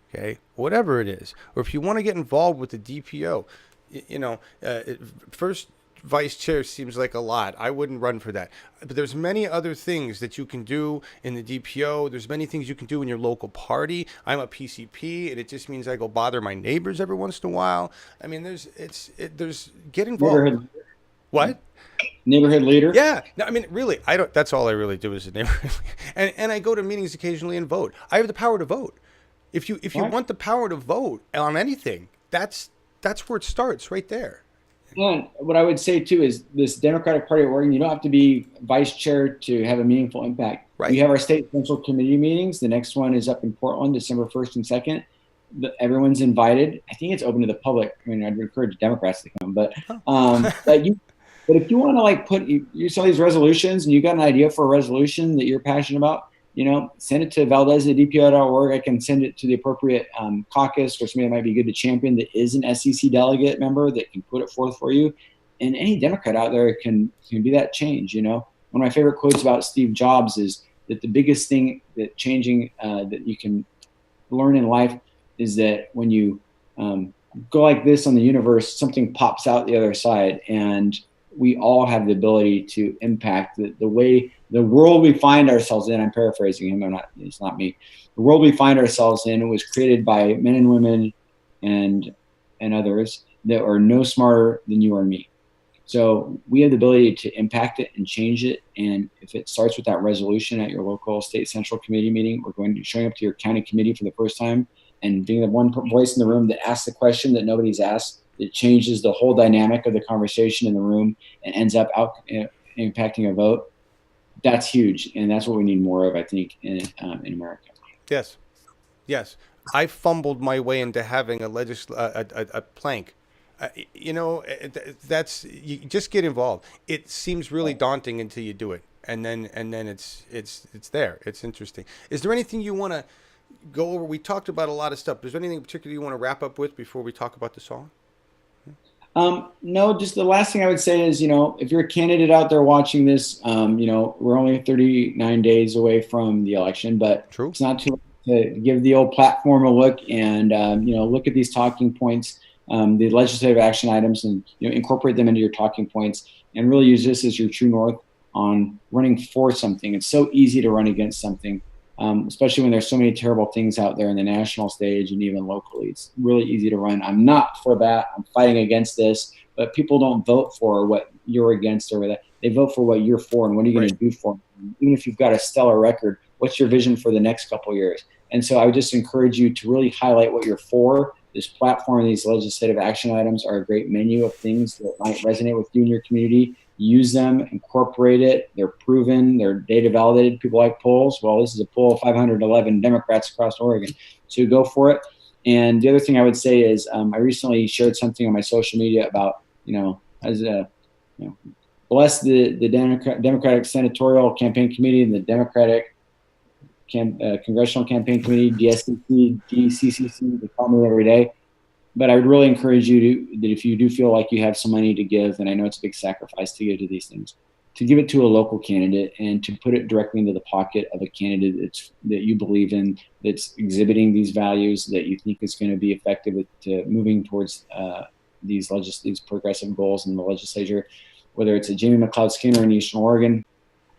okay, whatever it is, or if you want to get involved with the DPO, first vice chair seems like a lot. I wouldn't run for that. But there's many other things that you can do in the DPO. There's many things you can do in your local party. I'm a PCP, and it just means I go bother my neighbors every once in a while. I mean, there's get involved. What? Neighborhood leader? Yeah. No, I mean, really, I don't. That's all I really do is a neighborhood. And I go to meetings occasionally and vote. I have the power to vote. If you want the power to vote on anything, that's where it starts, right there. And what I would say too is this Democratic Party of Oregon, you don't have to be vice chair to have a meaningful impact. Right. We have our state central committee meetings. The next one is up in Portland, December 1st and 2nd. Everyone's invited. I think it's open to the public. I mean, I'd encourage Democrats to come, but but if you want to like put you saw these resolutions and you got an idea for a resolution that you're passionate about, send it to Valdez at DPO.org. I can send it to the appropriate caucus or somebody that might be good to champion that is an SEC delegate member that can put it forth for you. And any Democrat out there can be that change. One of my favorite quotes about Steve Jobs is that the biggest thing that changing that you can learn in life is that when you go like this on the universe, something pops out the other side. And we all have the ability to impact the way the world we find ourselves in. I'm paraphrasing him. It's not me. The world we find ourselves in was created by men and women and others that are no smarter than you or me. So we have the ability to impact it and change it. And if it starts with that resolution at your local state central committee meeting, we're going to showing up to your county committee for the first time and being the one voice in the room that asks the question that nobody's asked. It changes the whole dynamic of the conversation in the room and ends up impacting a vote. That's huge, and that's what we need more of, I think, in America. Yes. I fumbled my way into having a plank. That's you just get involved. It seems really daunting until you do it, and then it's there. It's interesting. Is there anything you want to go over? We talked about a lot of stuff. Is there anything particular you want to wrap up with before we talk about the song? No, just the last thing I would say is, if you're a candidate out there watching this, we're only 39 days away from the election, but True. It's not too late to give the old platform a look and, look at these talking points, the legislative action items and, incorporate them into your talking points and really use this as your true north. on running for something. It's so easy to run against something, especially when there's so many terrible things out there in the national stage and even locally. It's really easy to run. I'm not for that. I'm fighting against this. But people don't vote for what you're against or that. They vote for what you're for and what are you going to do for them. Even if you've got a stellar record, what's your vision for the next couple of years? And so I would just encourage you to really highlight what you're for. This platform, these legislative action items are a great menu of things that might resonate with you and your community. Use them, incorporate it. They're proven, they're data validated. People like polls. Well, this is a poll of 511 Democrats across Oregon. So go for it. And the other thing I would say is I recently shared something on my social media about, bless the Democratic Senatorial Campaign Committee and the Democratic Congressional Campaign Committee, DSCC, DCCC. They call me every day. But I would really encourage you that if you do feel like you have some money to give, and I know it's a big sacrifice to give to these things, to give it to a local candidate and to put it directly into the pocket of a candidate that you believe in, that's exhibiting these values, that you think is going to be effective at moving towards these progressive goals in the legislature, whether it's a Jamie McLeod Skinner in Eastern Oregon,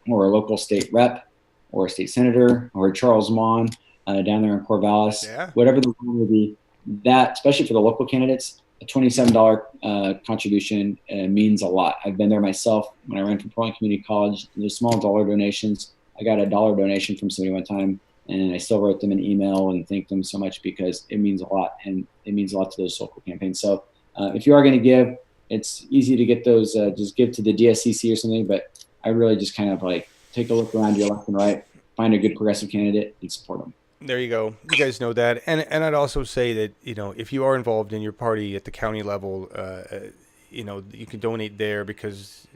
or a local state rep, or a state senator, or Charles Mon down there in Corvallis, whatever the one may be. That, especially for the local candidates, a $27 contribution means a lot. I've been there myself when I ran for Portland Community College. There's small dollar donations. I got a $1 donation from somebody one time, and I still wrote them an email and thanked them so much because it means a lot, and it means a lot to those local campaigns. So if you are going to give, it's easy to get those. Just give to the DSCC or something, but I really just kind of like take a look around your left and right, find a good progressive candidate, and support them. There you go. You guys know that. And I'd also say that, if you are involved in your party at the county level, you can donate there because,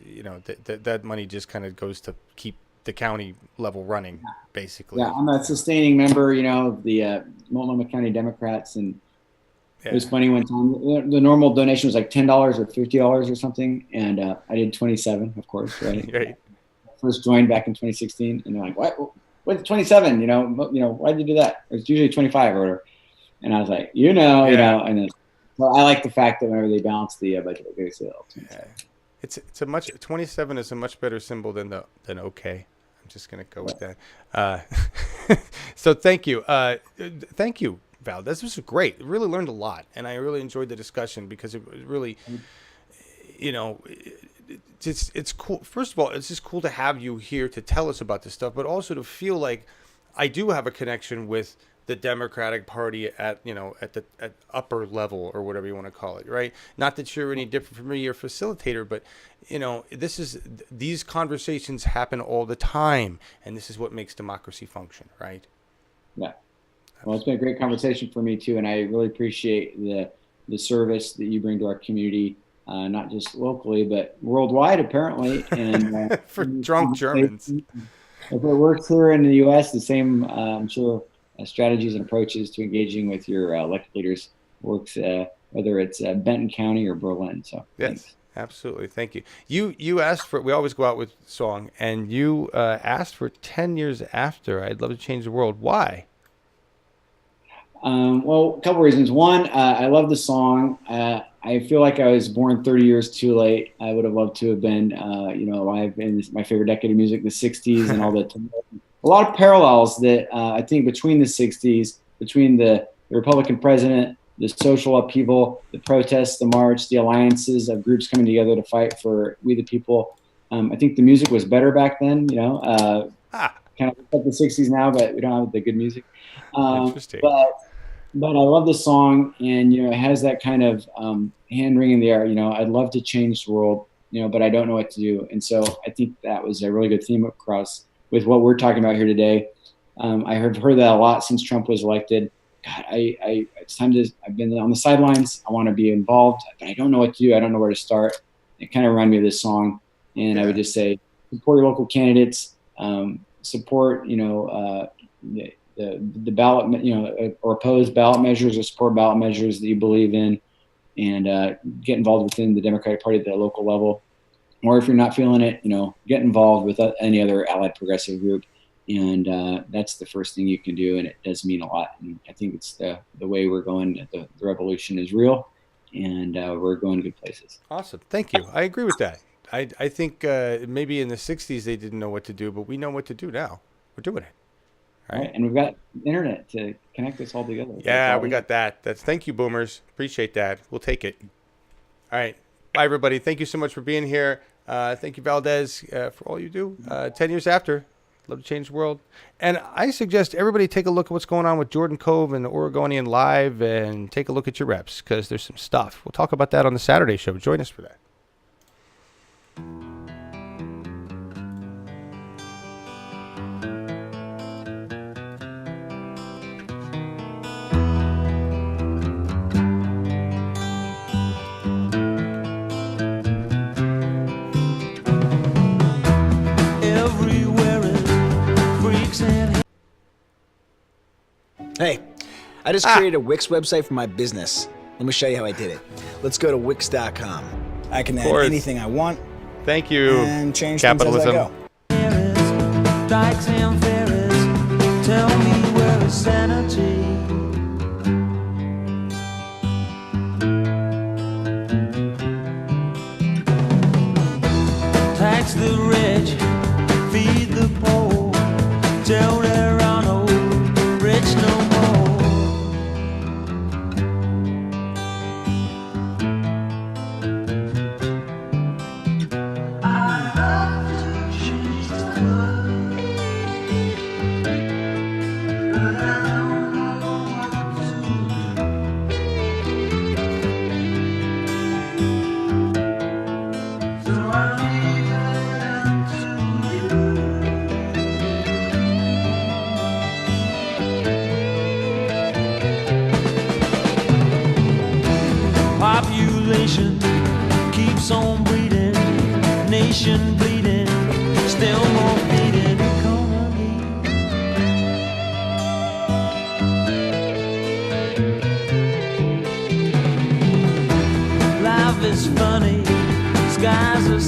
that money just kind of goes to keep the county level running, basically. Yeah, I'm a sustaining member, of the Multnomah County Democrats. And it was funny one time. The normal donation was like $10 or $50 or something. And I did 27, of course, right? Right. First joined back in 2016. And they're like, what? What's 27? Why'd you do that? It's usually 25 or whatever. And I was like, and then, well, I like the fact that whenever they balance the budget, they say, it's a much 27 is a much better symbol than okay. I'm just gonna go with that. So thank you, Val. This was great. Really learned a lot, and I really enjoyed the discussion because it really, it's cool. First of all, it's just cool to have you here to tell us about this stuff, but also to feel like I do have a connection with the Democratic Party at upper level or whatever you want to call it, right? Not that you're any different from me, you're a facilitator, but these conversations happen all the time, and this is what makes democracy function, right? Yeah. Well, it's been a great conversation for me too, and I really appreciate the service that you bring to our community. Not just locally, but worldwide, apparently. And for drunk Germans. If it works here in the U.S., the same, I'm sure, strategies and approaches to engaging with your elected leaders works, whether it's Benton County or Berlin. So yes, thanks. Absolutely. Thank you. You asked for, we always go out with song, and you asked for 10 years after. I'd love to change the world. Why? Well, a couple reasons. One, I love the song. I feel like I was born 30 years too late. I would have loved to have been, alive in my favorite decade of music, the 60s, and all that. A lot of parallels that I think between the 60s, between the Republican president, the social upheaval, the protests, the march, the alliances of groups coming together to fight for we the people. I think the music was better back then, kind of like the 60s now, but we don't have the good music. Interesting. But I love the song, and it has that kind of hand ring in the air. I'd love to change the world, but I don't know what to do. And so I think that was a really good theme across with what we're talking about here today. I have heard that a lot since Trump was elected. God, it's time to. I've been on the sidelines. I want to be involved, but I don't know what to do. I don't know where to start. It kind of reminded me of this song, and I would just say support your local candidates. Support, the ballot, or oppose ballot measures or support ballot measures that you believe in, and get involved within the Democratic Party at the local level. Or if you're not feeling it, get involved with any other allied progressive group. And that's the first thing you can do, and it does mean a lot. And I think it's the way we're going. The revolution is real, and we're going good places. Awesome. Thank you. I agree with that. I think maybe in the 60s they didn't know what to do, but we know what to do now. We're doing it. Right. And we've got internet to connect us all together. Yeah, we got that. Thank you, boomers. Appreciate that. We'll take it. All right. Bye, everybody. Thank you so much for being here. Thank you, Valdez, for all you do. 10 years after, love to change the world. And I suggest everybody take a look at what's going on with Jordan Cove and the Oregonian Live and take a look at your reps because there's some stuff. We'll talk about that on the Saturday show. Join us for that. Hey, I just created a Wix website for my business. Let me show you how I did it. Let's go to Wix.com. I can add anything I want. Thank you. And change Capitalism. things as I go. Dykes and ferries, tell me where is sanity? Tax the rich, feed the poor, tell there are no rich no more. Population keeps on breeding, nation bleeding, still more feeding economy. Life is funny, skies are